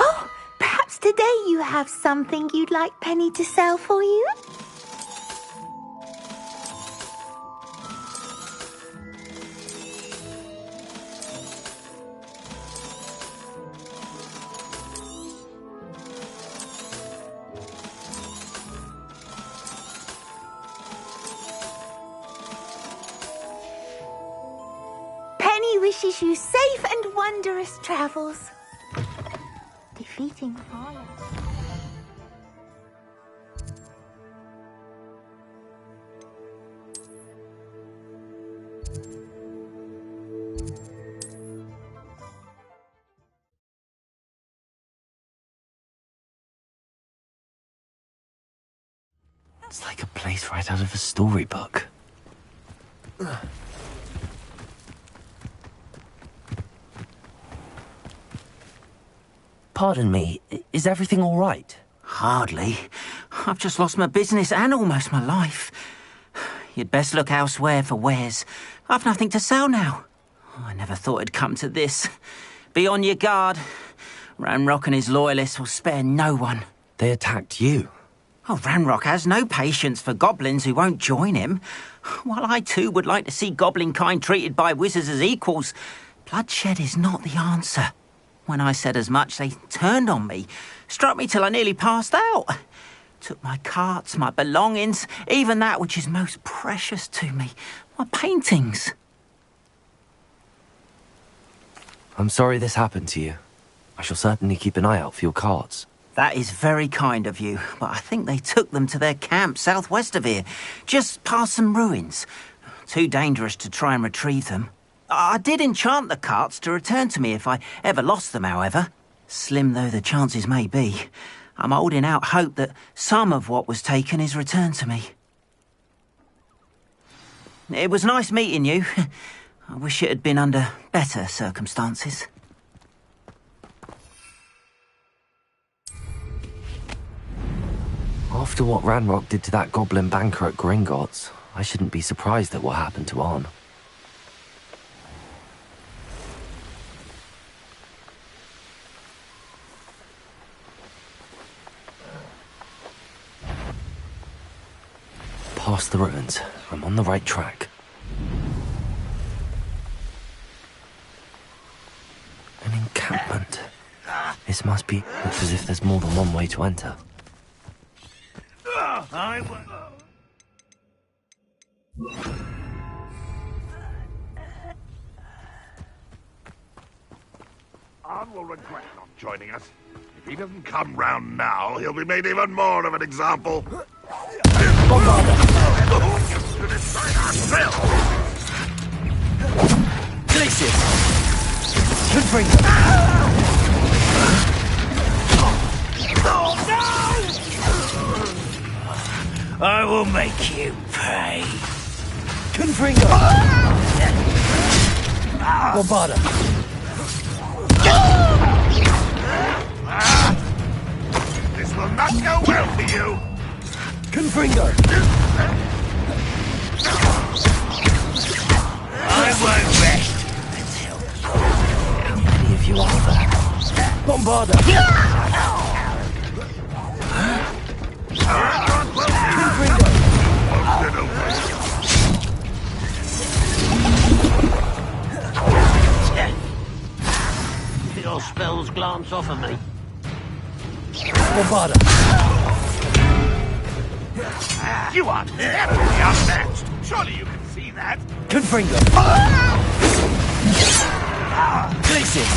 N: Oh, perhaps today you have something you'd like Penny to sell for you? Penny wishes you safe and wondrous travels. Defeating Harlow.
A: It's like a place right out of a storybook.
J: Pardon me, is everything all right?
G: Hardly. I've just lost my business and almost my life. You'd best look elsewhere for wares. I've nothing to sell now. I never thought it'd come to this. Be on your guard. Ranrock and his loyalists will spare no one.
J: They attacked you?
G: Oh, Ranrock has no patience for goblins who won't join him. While I too would like to see goblin kind treated by wizards as equals, bloodshed is not the answer. When I said as much, they turned on me, struck me till I nearly passed out. Took my carts, my belongings, even that which is most precious to me, my paintings.
J: I'm sorry this happened to you. I shall certainly keep an eye out for your carts.
G: That is very kind of you, but I think they took them to their camp southwest of here, just past some ruins. Too dangerous to try and retrieve them. I did enchant the carts to return to me if I ever lost them, however. Slim though the chances may be, I'm holding out hope that some of what was taken is returned to me. It was nice meeting you. I wish it had been under better circumstances.
J: After what Ranrock did to that goblin banker at Gringotts, I shouldn't be surprised at what happened to Arn. Past the ruins. I'm on the right track. An encampment. This must be... Looks as if there's more than one way to enter.
F: Arn will regret not joining us. If he doesn't come round now, he'll be made even more of an example.
G: Glacius! Good I will make you pay.
H: Confringo! Bombarda!
F: This will not go well for you!
H: Confringo!
G: I won't rest until... How many of you are there?
H: Bombarda! Confringo!
O: Your spells glance off of me.
H: Bombarda!
F: You are terribly outmatched! Surely you can see that!
H: Confringo!
G: Glacius!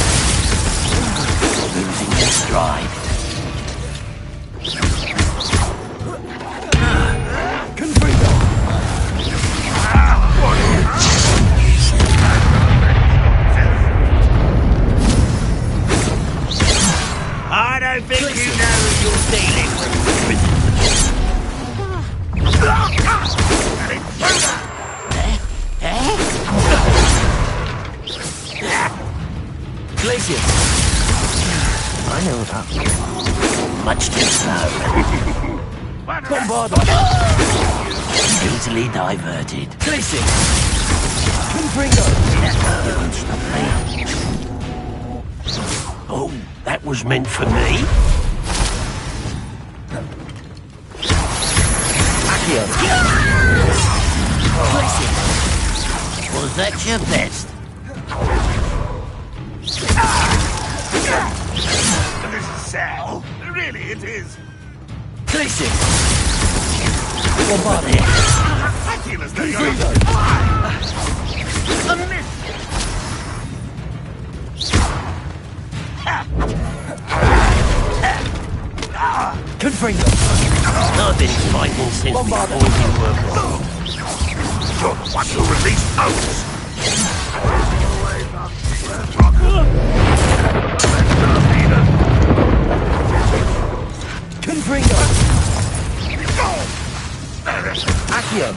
O: Losing your stride.
H: Confringo!
G: I don't think you know who you're dealing with.
H: Glacius!
J: I know that.
O: Much too slow.
H: Bombarda!
O: Easily diverted.
H: Glacius! Confringo!
O: You won't stop me. Oh, that was meant for me?
H: Accio! Glacius!
O: Was that your best?
F: This is sad. Really, it is.
H: Glacius! Bombarda!
F: I feel as though you're... A miss!
H: Confringo!
O: I've been fighting since before you were born.
F: You're the one who released oaths!
H: Confringo! Accio!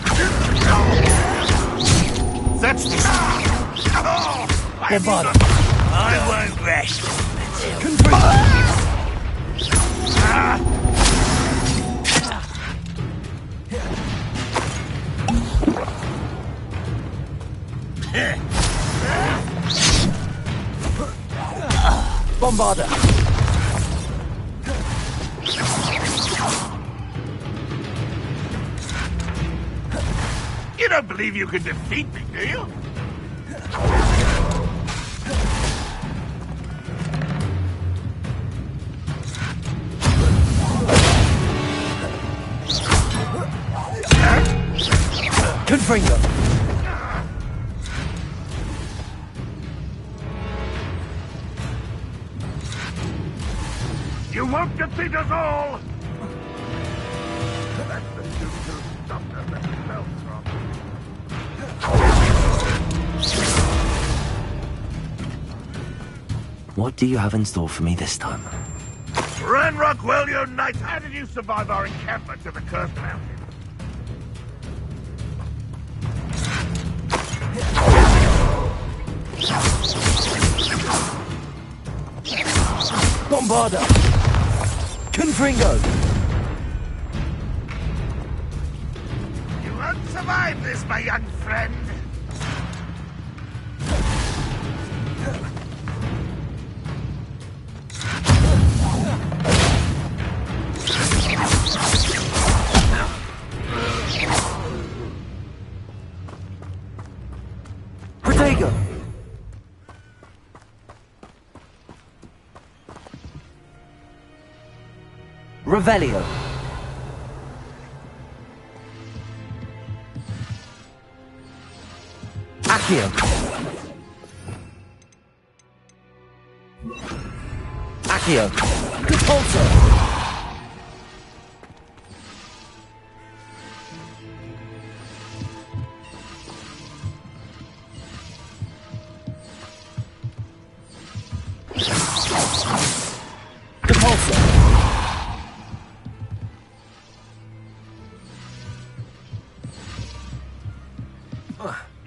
F: That's the...
H: Bombarda!
G: I won't rest until...
H: Confringo!
G: Bombarder!
F: You don't believe you can defeat me, do you?
G: Confringo!
F: You won't defeat us all! That's the student who stopped us at the bell drop.
J: What do you have in store for me this time?
F: Ranrock, well, you knight, how did you survive our encampment at the Cursed Mountain?
G: Bombarder! Confringo!
F: You won't survive this, my young friend.
G: Protego! Revelio. Accio. Accio. Repulsor.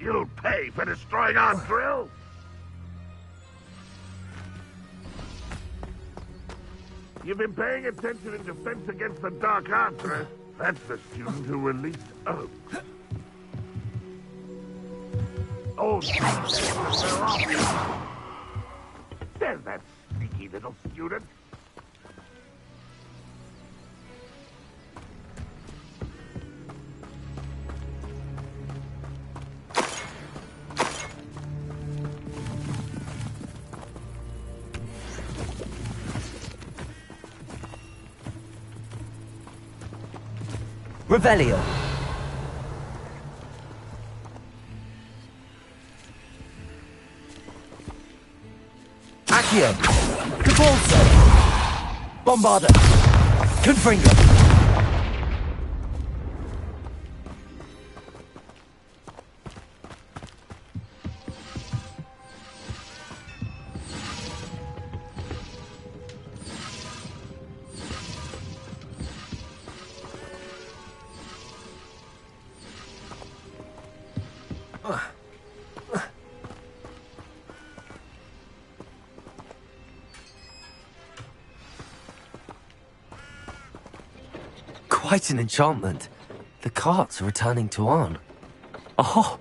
F: You'll pay for destroying our drill. You've been paying attention in defense against the Dark Arts. That's the student who released Oak. Oh, there's that sneaky little student.
G: Revelio. Accio. Repulsor. Bombarder. Confringo.
J: Quite an enchantment. The carts are returning to Arn. Oh,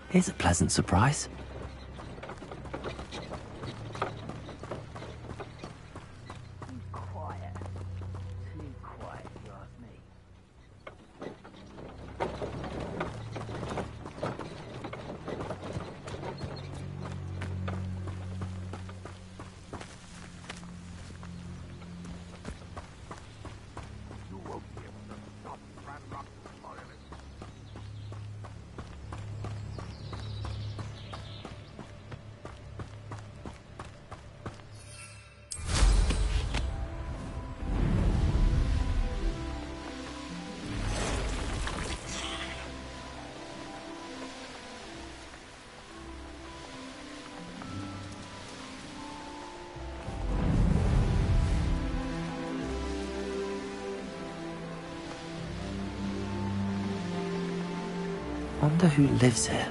J: here's a pleasant surprise. Wonder who lives here.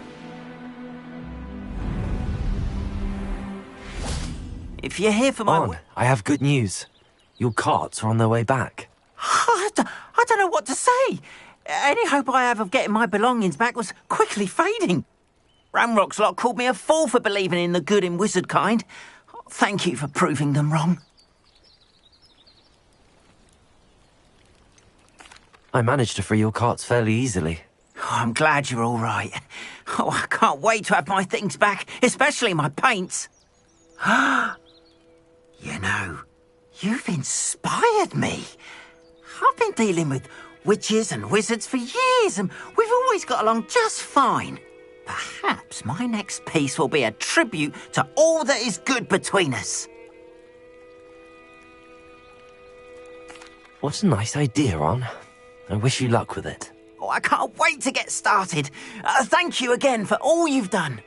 G: If you're here for my...
J: Arn, I have good news. Your carts are on their way back.
G: I don't know what to say. Any hope I have of getting my belongings back was quickly fading. Ramrock's lot called me a fool for believing in the good and wizard kind. Thank you for proving them wrong.
J: I managed to free your carts fairly easily.
G: Oh, I'm glad you're all right. Oh, I can't wait to have my things back, especially my paints. You know, you've inspired me. I've been dealing with witches and wizards for years, and we've always got along just fine. Perhaps my next piece will be a tribute to all that is good between us.
J: What a nice idea, Ron. I wish you luck with it.
G: Oh, I can't wait to get started. Thank you again for all you've done.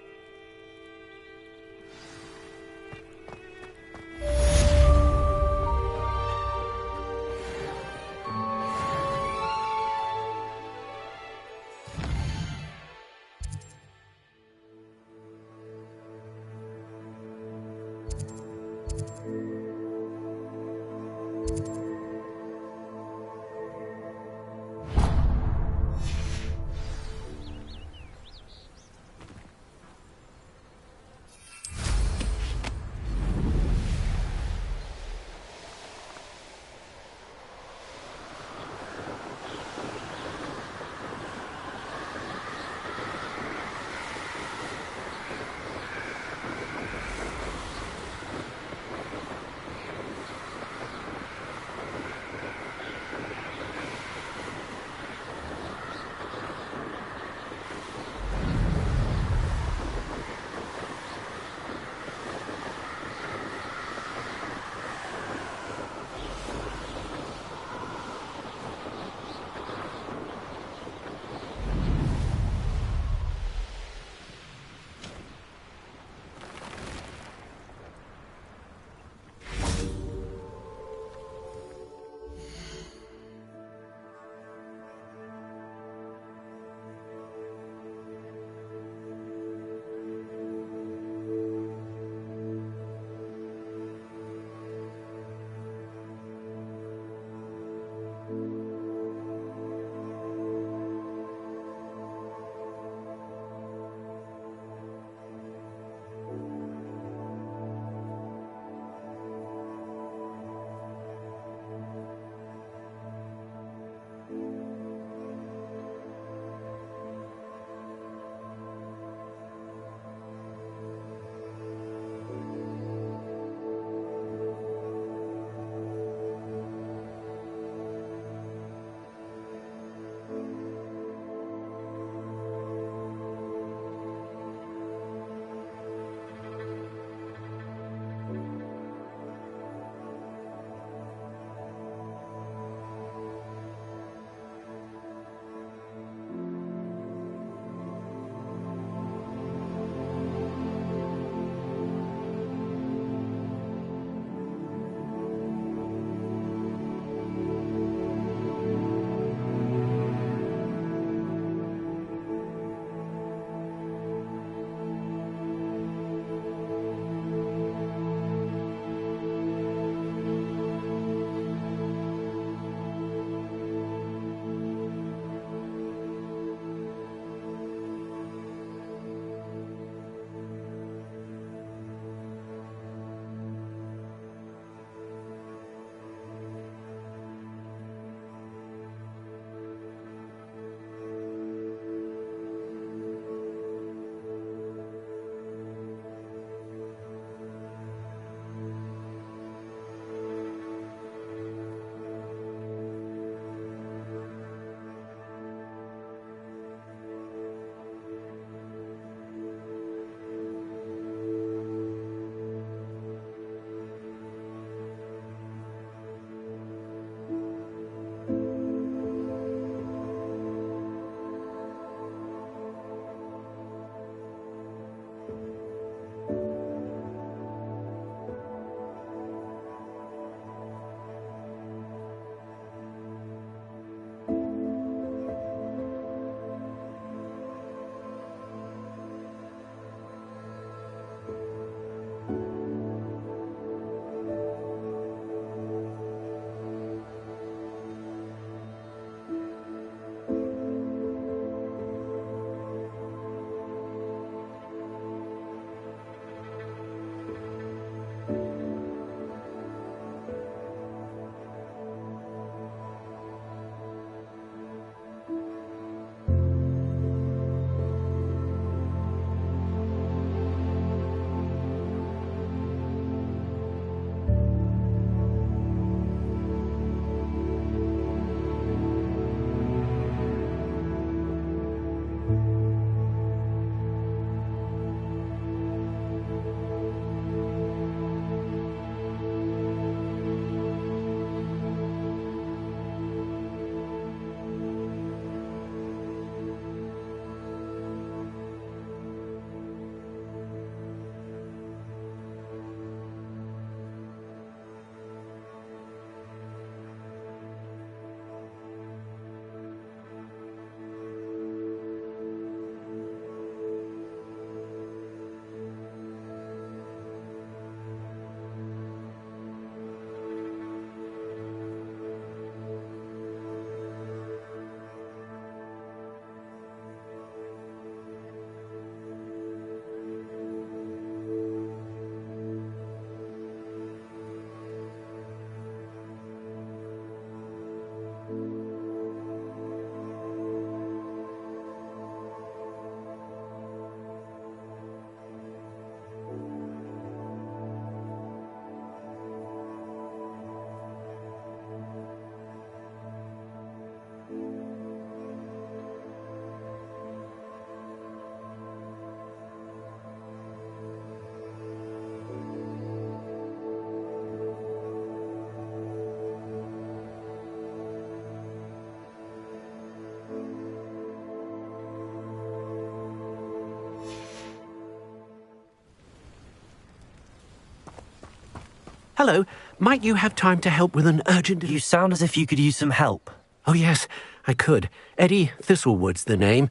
P: Hello. Might you have time to help with an urgent...
J: You sound as if you could use some help.
P: Oh, yes, I could. Eddie Thistlewood's the name.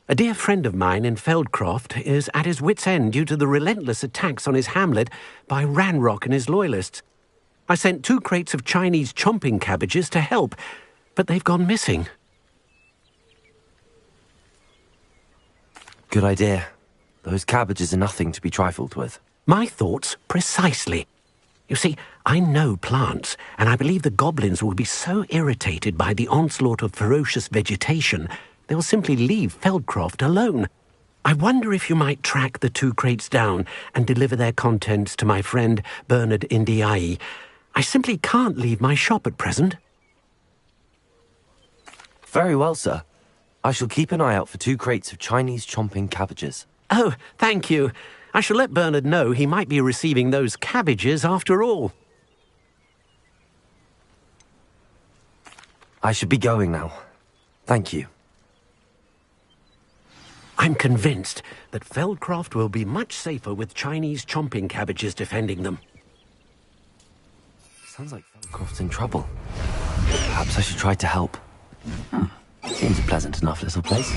P: A dear friend of mine in Feldcroft is at his wit's end due to the relentless attacks on his hamlet by Ranrock and his loyalists. I sent 2 crates of Chinese chomping cabbages to help, but they've gone missing.
J: Good idea. Those cabbages are nothing to be trifled with.
P: My thoughts precisely. You see, I know plants, and I believe the goblins will be so irritated by the onslaught of ferocious vegetation, they'll simply leave Feldcroft alone. I wonder if you might track the 2 crates down and deliver their contents to my friend Bernard Indiai. I simply can't leave my shop at present.
J: Very well, sir. I shall keep an eye out for 2 crates of Chinese chomping cabbages.
P: Oh, thank you. I shall let Bernard know he might be receiving those cabbages after all.
J: I should be going now. Thank you.
P: I'm convinced that Feldcroft will be much safer with Chinese chomping cabbages defending them.
J: Sounds like Feldcroft's in trouble. Perhaps I should try to help. Seems a pleasant enough little place.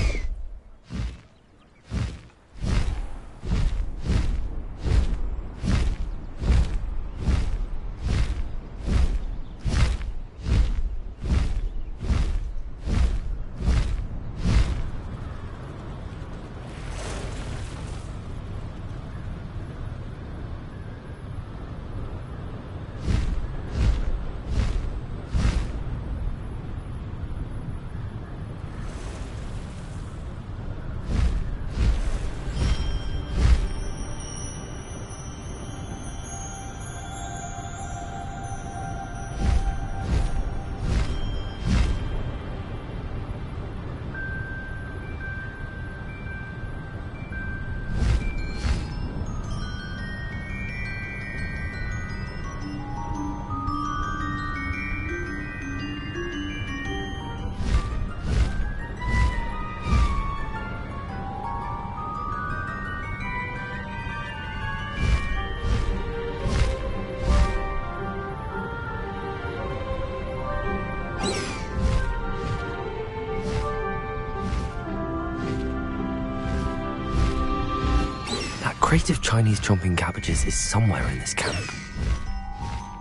J: crate of Chinese chomping cabbages is somewhere in this camp.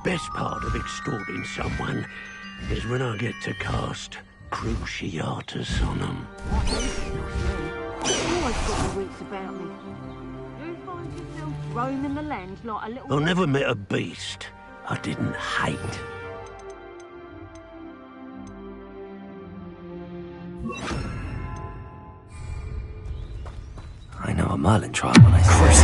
Q: Best part of extorting someone is when I get to cast Cruciatus on them.
K: Always got your wits about me. You find yourself roaming the land like a little...
Q: I never met a beast I didn't hate.
J: I know a Merlin trial when I see it.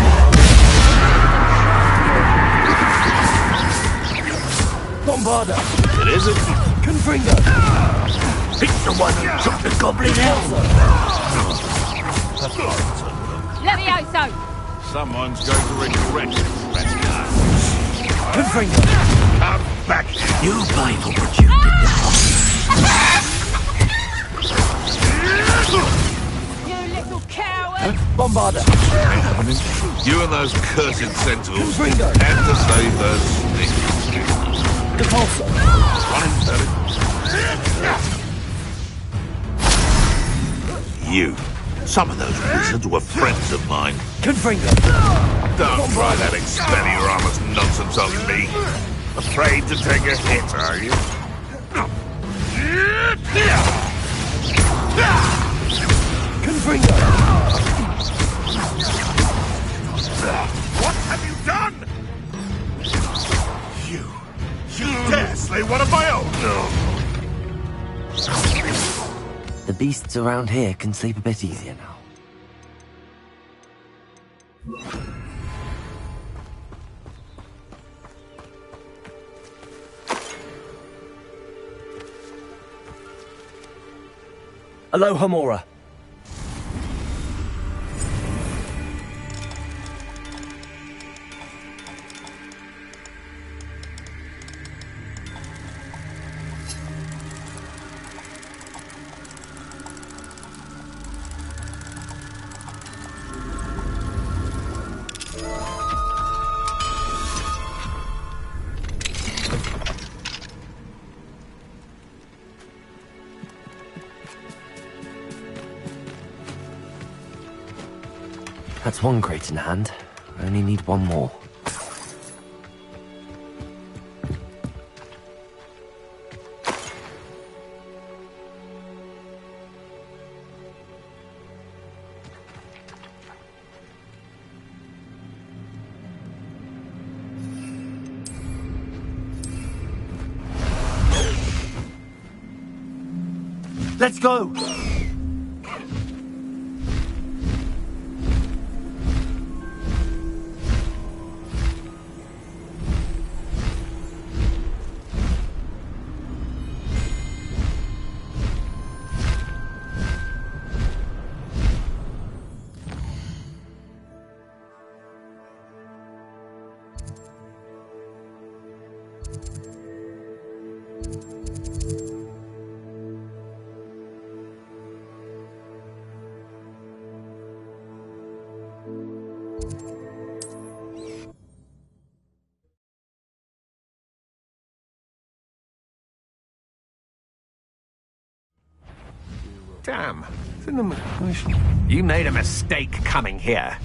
Q: Bombarder! It isn't. Confringo! It's the one who took the goblin helm!
K: Levioso!
F: Someone's going to regret it.
Q: Confringo!
F: Come back here!
Q: You pay for what you did.
K: Bombarder!
F: You and those cursed centaurs and to save those snakes.
Q: Depulso!
F: You. Some of those wizards were friends of mine.
Q: Confringo!
F: Don't try that Expelliarmus nonsense on me. Afraid to take a hit, are you?
Q: Confringo!
F: What have you done? You dare slay one of my own?
J: The beasts around here can sleep a bit easier now.
Q: Aloha Mora.
J: That's one crate in hand. I only need one more.
D: Let's go!
R: Damn. You made a mistake coming here.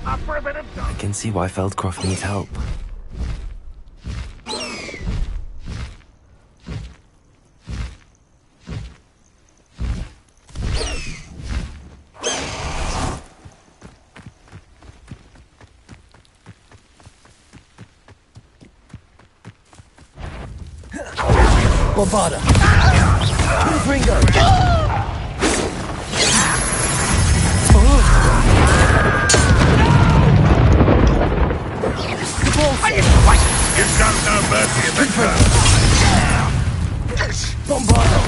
J: I can see why Feldcroft needs help.
H: Bombarda! Gryffindor!
F: You've got no mercy in the curve.
H: Bombarda!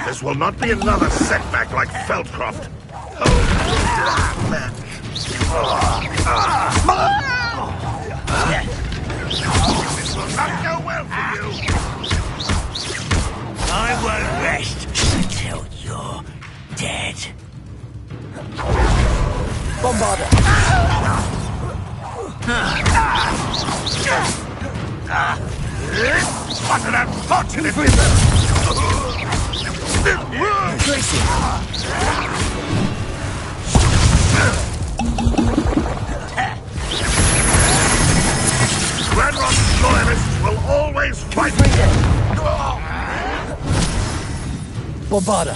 F: This will not be another setback like Feldcroft. This will not go well for you.
G: I won't rest until you're dead.
H: Bombarda!
F: What an unfortunate business!
H: Tracy!
F: Ranrock's loyalists will always fight!
H: Bombarda!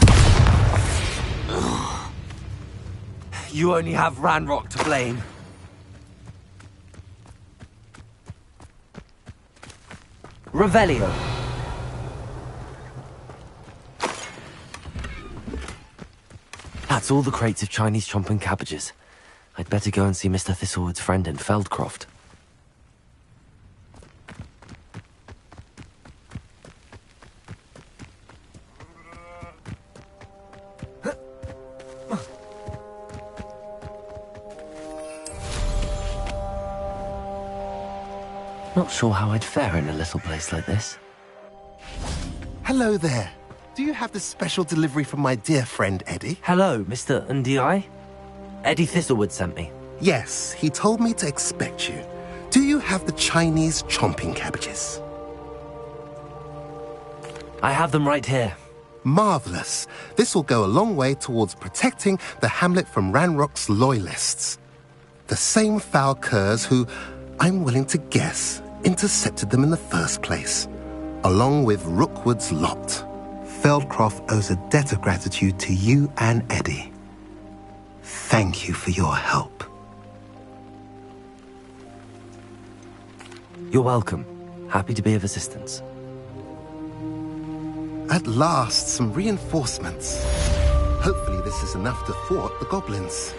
J: You only have Ranrock to blame. Revelio. That's all the crates of Chinese chomping cabbages. I'd better go and see Mr. Thistlewood's friend in Feldcroft. Not sure how I'd fare in a little place like this.
B: Hello there. Do you have the special delivery from my dear friend Eddie?
J: Hello, Mr. Ndi. Eddie Thistlewood sent me.
B: Yes, he told me to expect you. Do you have the Chinese chomping cabbages?
J: I have them right here.
B: Marvelous. This will go a long way towards protecting the hamlet from Ranrock's loyalists. The same foul curs who, I'm willing to guess, intercepted them in the first place, along with Rookwood's lot. Feldcroft owes a debt of gratitude to you and Eddie. Thank you for your help.
J: You're welcome. Happy to be of assistance.
B: At last, some reinforcements. Hopefully this is enough to thwart the goblins.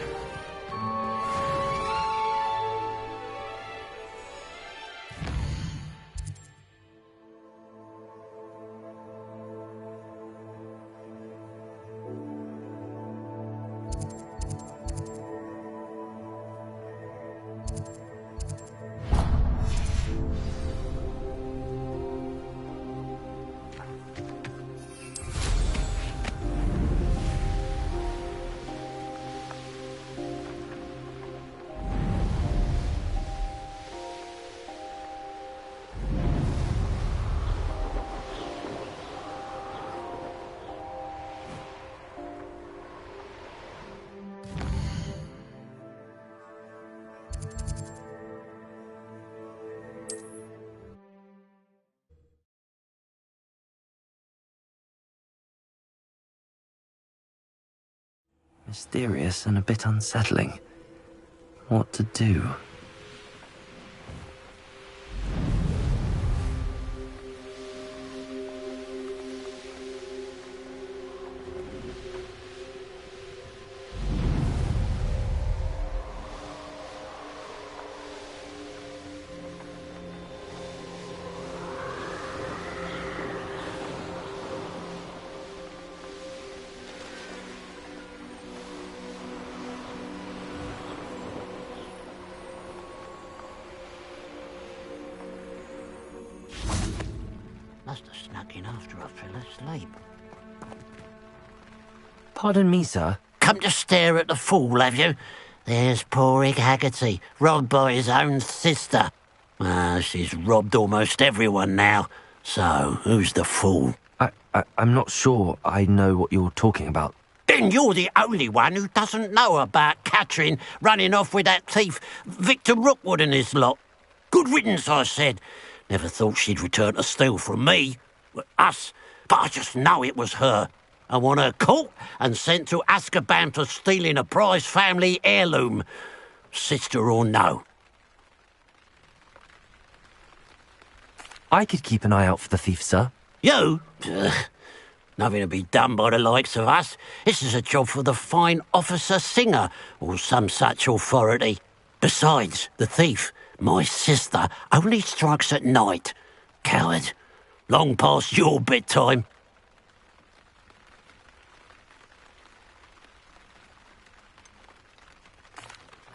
J: Mysterious and a bit unsettling. What to do?
O: Must have snuck in after I fell asleep.
J: Pardon me, sir.
O: Come to stare at the fool, have you? There's poor Ig Haggerty, robbed by his own sister. She's robbed almost everyone now. So, who's the fool?
J: I'm not sure I know what you're talking about.
O: Then you're the only one who doesn't know about Catherine running off with that thief, Victor Rookwood and his lot. Good riddance, I said. Never thought she'd return to steal from me, us, but I just know it was her. I want her caught and sent to Azkaban for stealing a prize family heirloom, sister or no.
J: I could keep an eye out for the thief, sir.
O: You? Nothing to be done by the likes of us. This is a job for the fine officer Singer, or some such authority. Besides, the thief, my sister, only strikes at night. Coward. Long past your bedtime.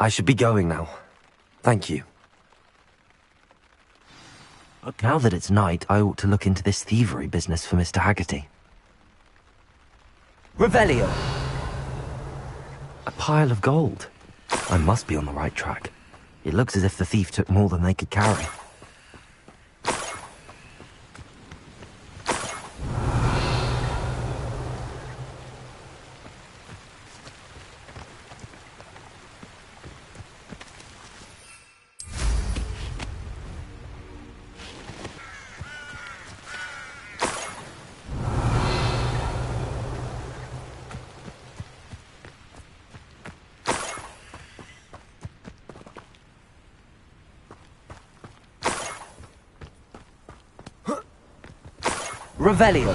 J: I should be going now. Thank you.
O: Okay.
J: Now that it's night, I ought to look into this thievery business for Mr. Haggerty. Revelio! A pile of gold. I must be on the right track. It looks as if the thief took more than they could carry. Revelio.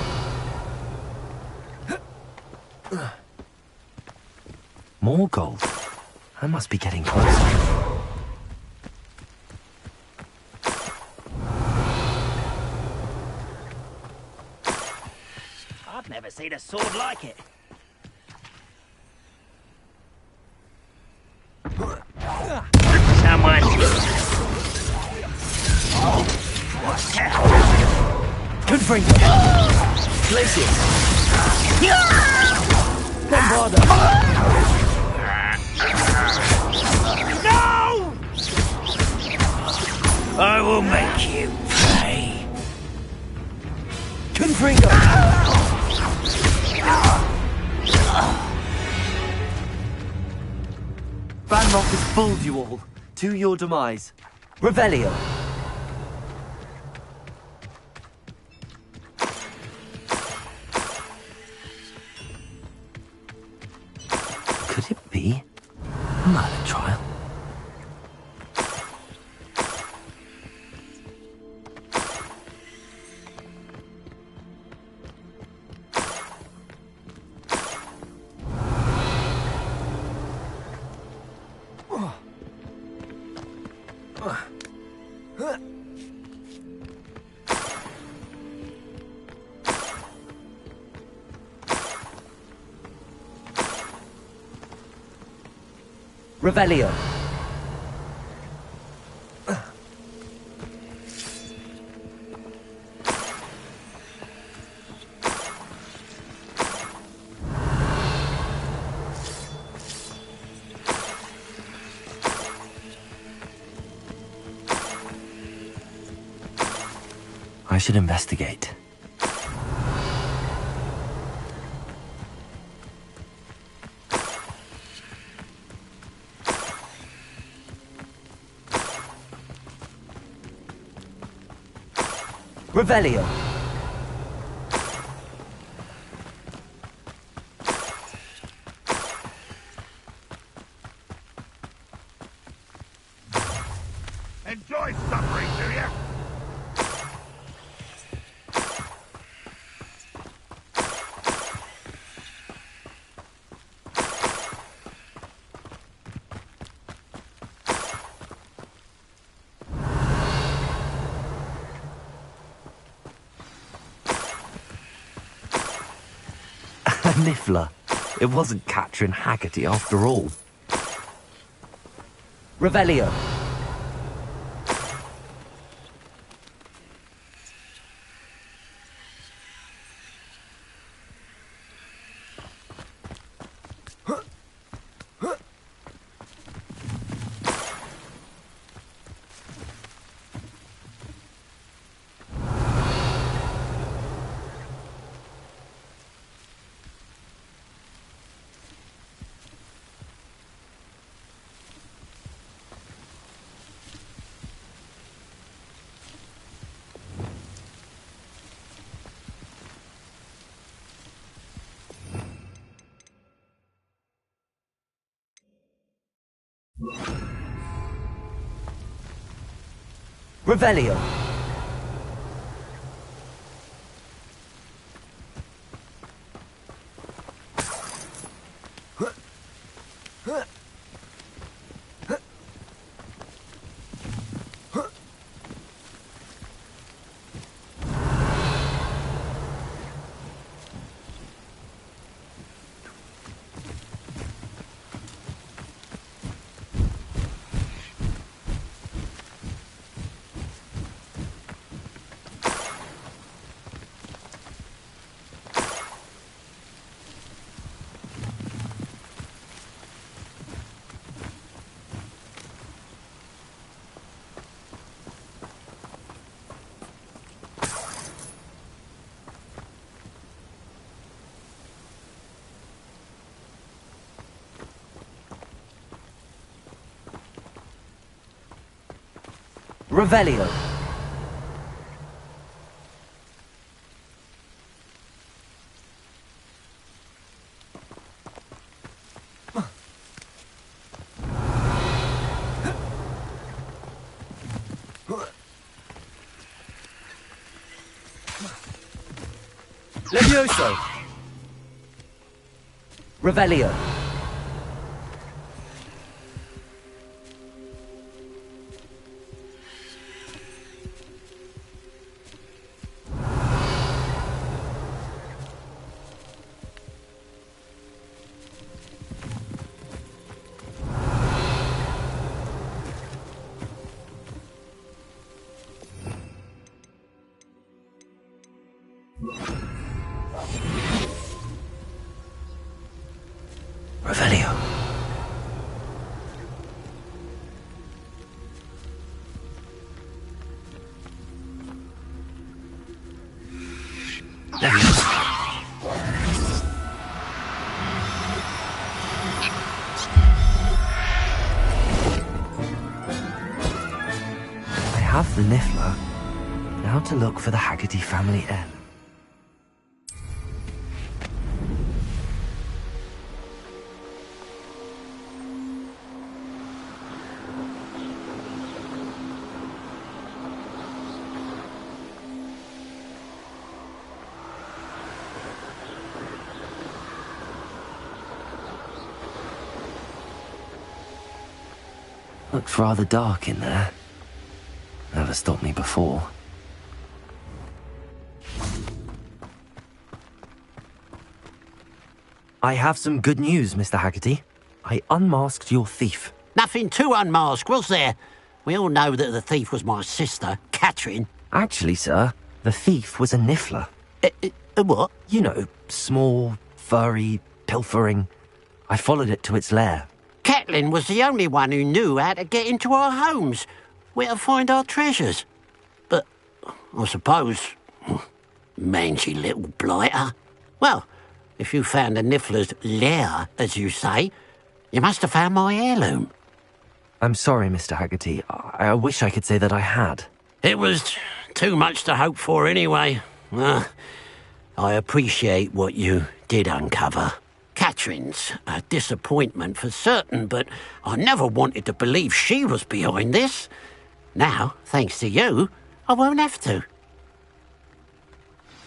J: More gold. I must be getting closer.
G: I've never seen a sword like it. Someone.
J: Good bring. Glacius. Don't bother.
G: No! I will make you pay.
J: Confringo. Banrock has fooled you all. To your demise. Revelio. Could it be a murder trial? Revelio. I should investigate. Revelio.
F: my suffering, do you?
J: A niffler. It wasn't Catherine Haggerty after all. Revelio. Revelio. Revelio. Levioso. Revelio. Revelio. I have the Niffler. Now to look for the Haggerty family heirloom. Looks rather dark in there. Never stopped me before. I have some good news, Mr. Haggerty. I unmasked your thief.
O: Nothing to unmask, was there? We all know that the thief was my sister, Catherine.
J: Actually, sir, the thief was a niffler.
O: A what?
J: You know, small, furry, pilfering. I followed it to its lair.
O: Catelyn was the only one who knew how to get into our homes, where to find our treasures. But, I suppose, mangy little blighter. Well, if you found the Niffler's lair, as you say, you must have found my heirloom.
J: I'm sorry, Mr. Haggerty. I wish I could say that I had.
O: It was too much to hope for anyway. I appreciate what you did uncover. Catherine's a disappointment for certain, but I never wanted to believe she was behind this. Now, thanks to you, I won't have to.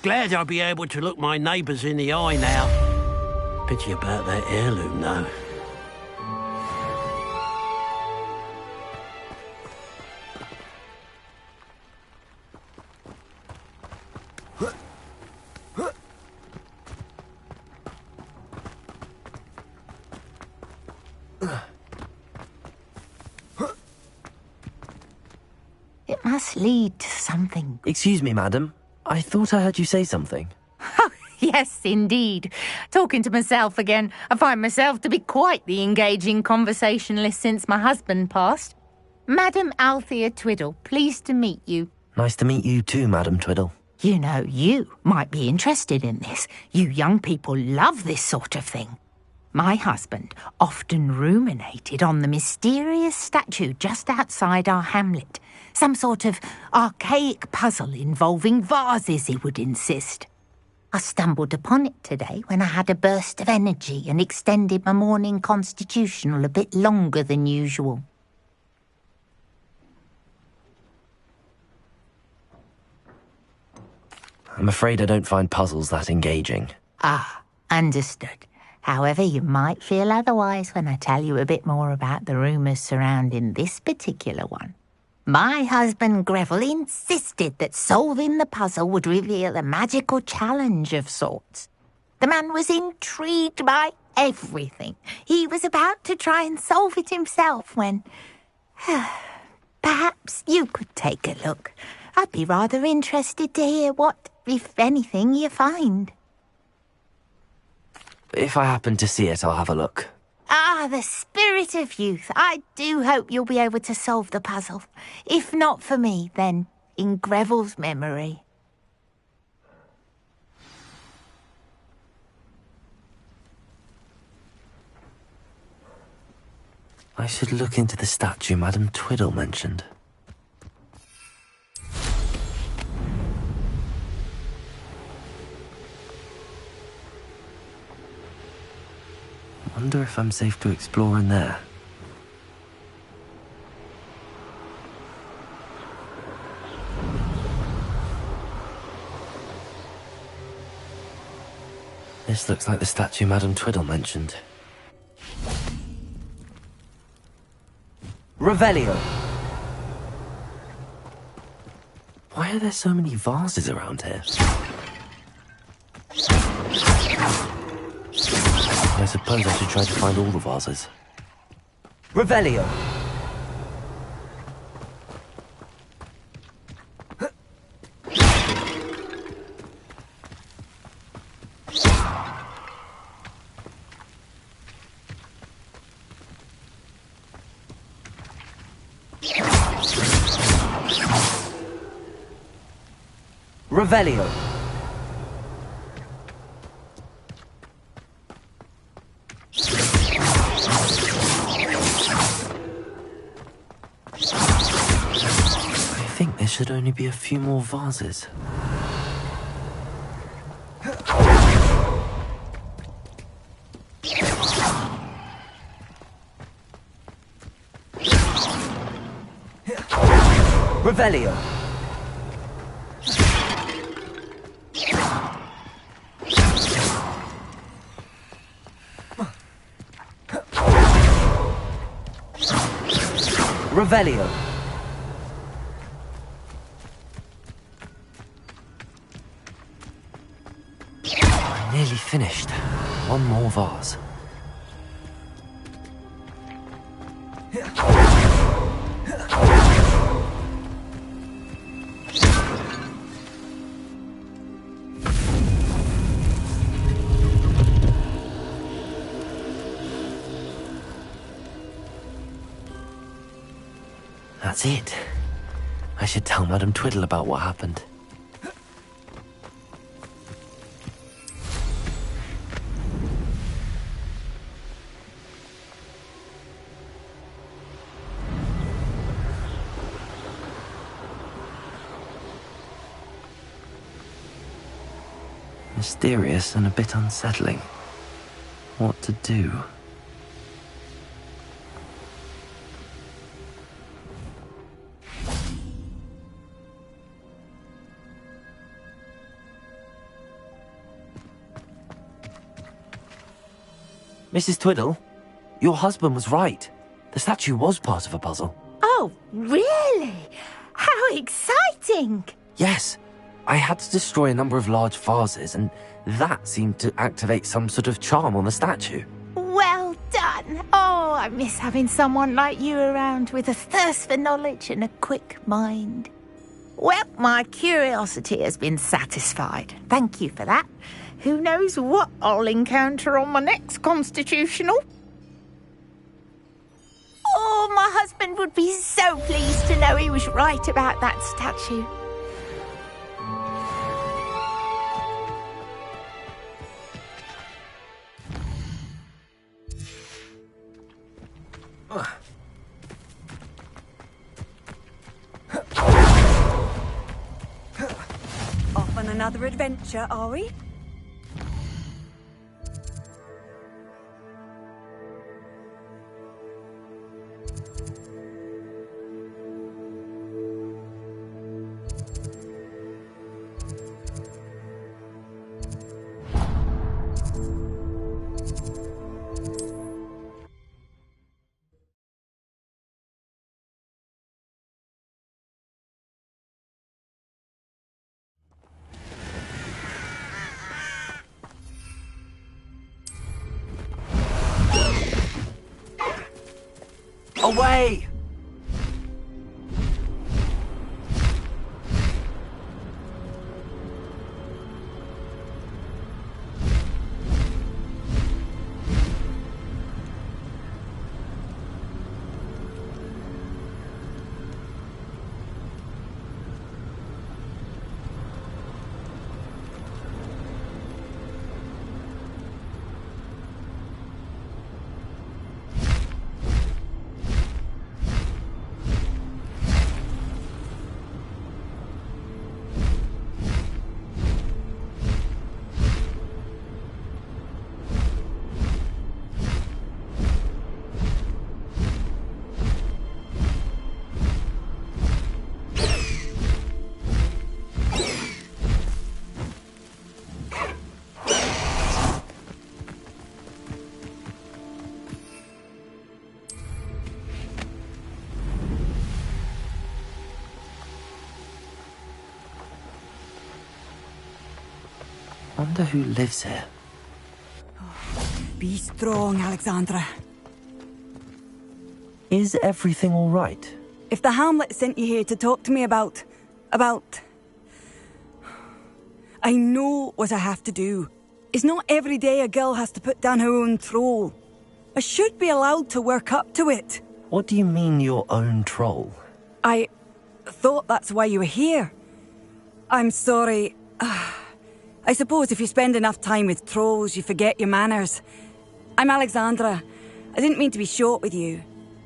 O: Glad I'll be able to look my neighbours in the eye now. Pity about that heirloom, though.
N: It must lead to something.
J: Excuse me, madam. I thought I heard you say something.
S: Yes, indeed. Talking to myself again. I find myself to be quite the engaging conversationalist since my husband passed. Madam Althea Twiddle, pleased to meet you.
J: Nice to meet you too, Madam Twiddle.
S: You know, you might be interested in this. You young people love this sort of thing. My husband often ruminated on the mysterious statue just outside our hamlet. Some sort of archaic puzzle involving vases, he would insist. I stumbled upon it today when I had a burst of energy and extended my morning constitutional a bit longer than usual.
J: I'm afraid I don't find puzzles that engaging.
S: Ah, understood. However, you might feel otherwise when I tell you a bit more about the rumours surrounding this particular one. My husband Greville insisted that solving the puzzle would reveal a magical challenge of sorts. The man was intrigued by everything. He was about to try and solve it himself when... Perhaps you could take a look. I'd be rather interested to hear what, if anything, you find.
J: If I happen to see it, I'll have a look.
N: Ah, the spirit of youth. I do hope you'll be able to solve the puzzle. If not for me, then in Greville's memory.
J: I should look into the statue Madam Twiddle mentioned. Wonder if I'm safe to explore in there. This looks like the statue Madam Twiddle mentioned. Revelio! Why are there so many vases around here? I suppose I should try to find all the vases. Revelio! Revelio! I think there should only be a few more vases. Revelio! Revelio! I'm nearly finished. One more vase. That's it. I should tell Madam Twiddle about what happened. Mysterious and a bit unsettling. What to do? Mrs. Twiddle, your husband was right. The statue was part of a puzzle.
N: Oh, really? How exciting!
J: Yes, I had to destroy a number of large vases, and that seemed to activate some sort of charm on the statue.
N: Well done. Oh, I miss having someone like you around with a thirst for knowledge and a quick mind. Well, my curiosity has been satisfied. Thank you for that. Who knows what I'll encounter on my next constitutional? Oh, my husband would be so pleased to know he was right about that statue.
I: Off on another adventure, are we?
J: Away! Wonder who lives here.
I: Be strong, Alexandra.
J: Is everything all right?
I: If the Hamlet sent you here to talk to me about... I know what I have to do. It's not every day a girl has to put down her own troll. I should be allowed to work up to it.
J: What do you mean, your own troll?
I: I thought that's why you were here. I'm sorry. I suppose if you spend enough time with trolls, you forget your manners. I'm Alexandra. I didn't mean to be short with you.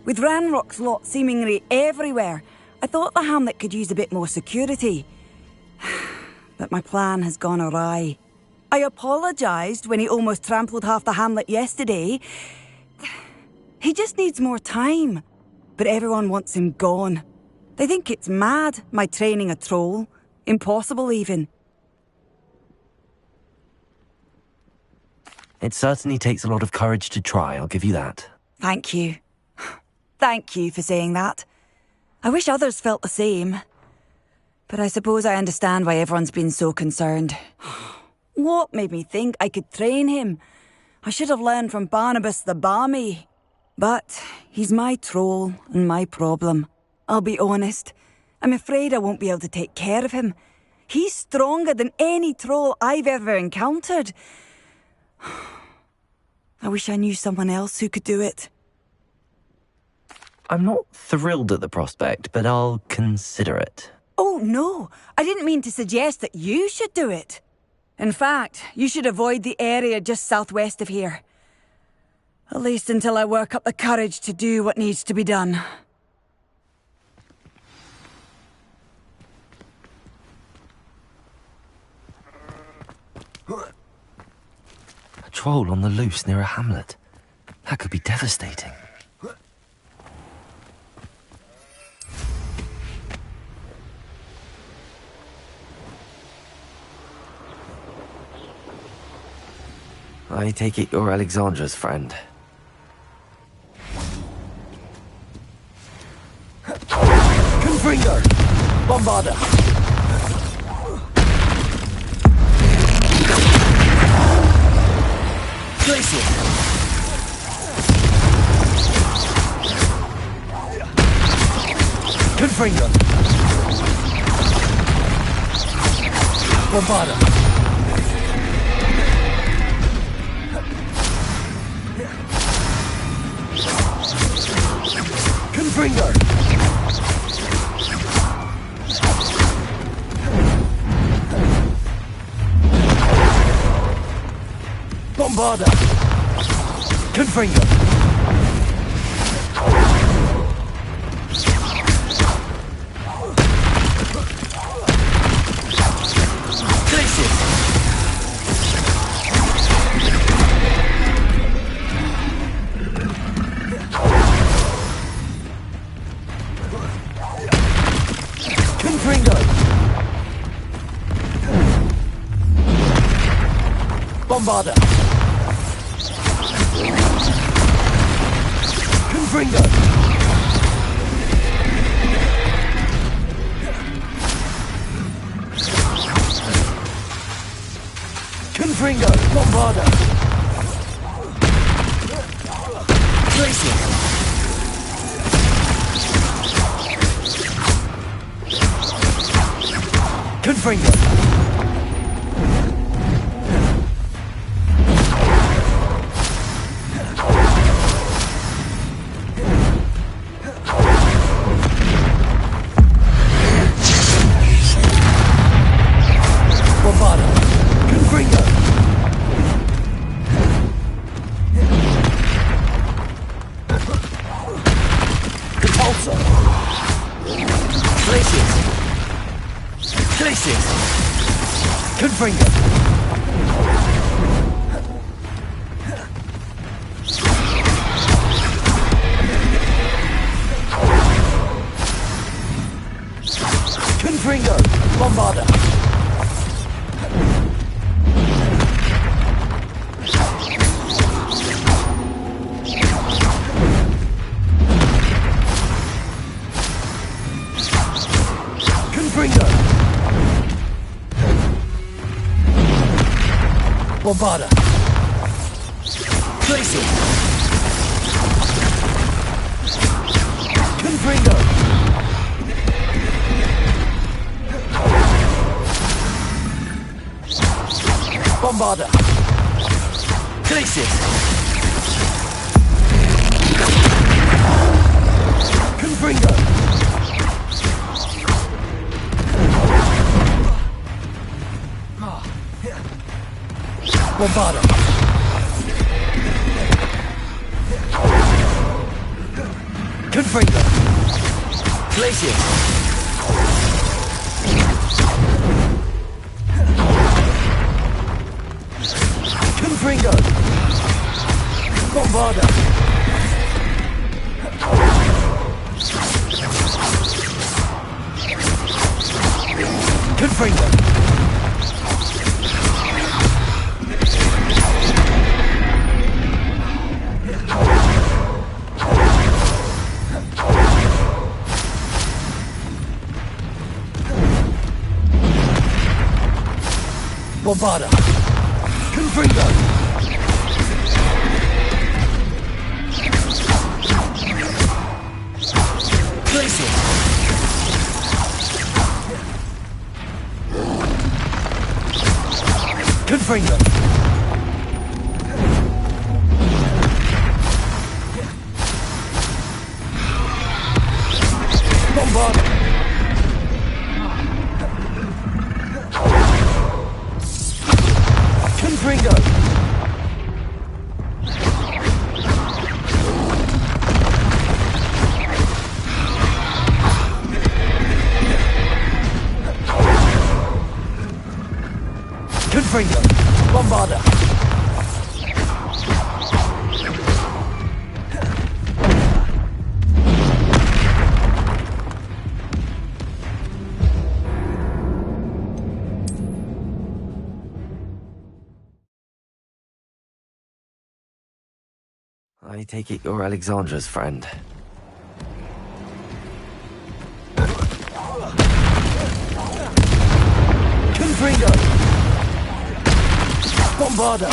I: With Ranrock's lot seemingly everywhere, I thought the Hamlet could use a bit more security. But my plan has gone awry. I apologised when he almost trampled half the Hamlet yesterday. He just needs more time. But everyone wants him gone. They think it's mad, my training a troll. Impossible, even.
J: It certainly takes a lot of courage to try, I'll give you that.
I: Thank you. Thank you for saying that. I wish others felt the same. But I suppose I understand why everyone's been so concerned. What made me think I could train him? I should have learned from Barnabas the Barmy. But he's my troll and my problem. I'll be honest. I'm afraid I won't be able to take care of him. He's stronger than any troll I've ever encountered. I wish I knew someone else who could do it.
J: I'm not thrilled at the prospect, but I'll consider it.
I: Oh, no. I didn't mean to suggest that you should do it. In fact, you should avoid the area just southwest of here. At least until I work up the courage to do what needs to be done.
J: A troll on the loose near a hamlet. That could be devastating. I take it you're Alexandra's friend.
H: Confringo! Bombarda! Glacier! Confringo! Bombarda! Confringo! Bombarda! Confringo! Glacier! Confringo! Bombarda! Confringo! Confringo! Bombarda! Glacier! Confringo! Bombarda! Confringo! Repulsor! Glacier! Glacier! Confringo! Confringo! Bombarda! Confringo! Bombarda! Glacier! Confringo! Bombarda! Glacier! Confringo! Bombarda! Confringo! Glacier! Confringo! Bombarda! Confringo! Bombarda! Confringo! Glacier! Confringo! Bombarda! Confringo! Confringo! Bombarda!
J: I take it you're Alexandra's friend.
G: Confringo! Bombarda!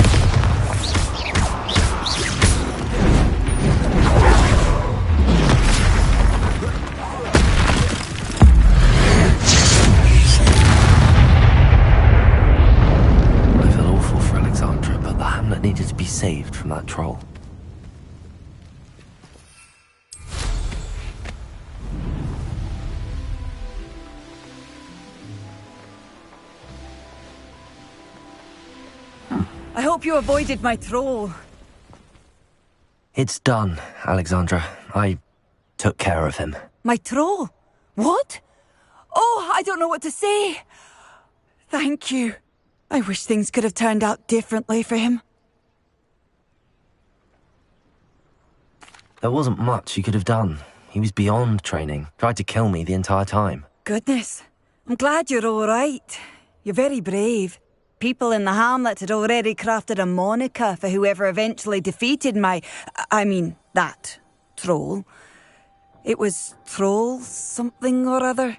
J: I feel awful for Alexandra, but the hamlet needed to be saved from that troll.
I: I hope you avoided my troll.
J: It's done, Alexandra. I took care of him.
I: My troll? What? Oh, I don't know what to say. Thank you. I wish things could have turned out differently for him.
J: There wasn't much you could have done. He was beyond training. Tried to kill me the entire time.
I: Goodness. I'm glad you're all right. You're very brave. People in the hamlet had already crafted a moniker for whoever eventually defeated that troll. It was Troll something or other.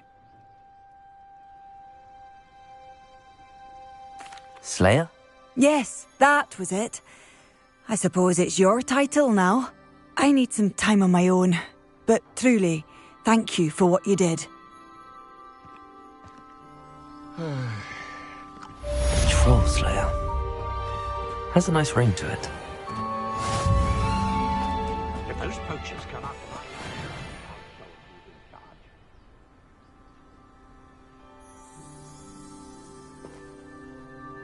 J: Slayer?
I: Yes, that was it. I suppose it's your title now. I need some time on my own. But truly, thank you for what you did.
J: Troll Slayer. Has a nice ring to it.
O: If those poachers come up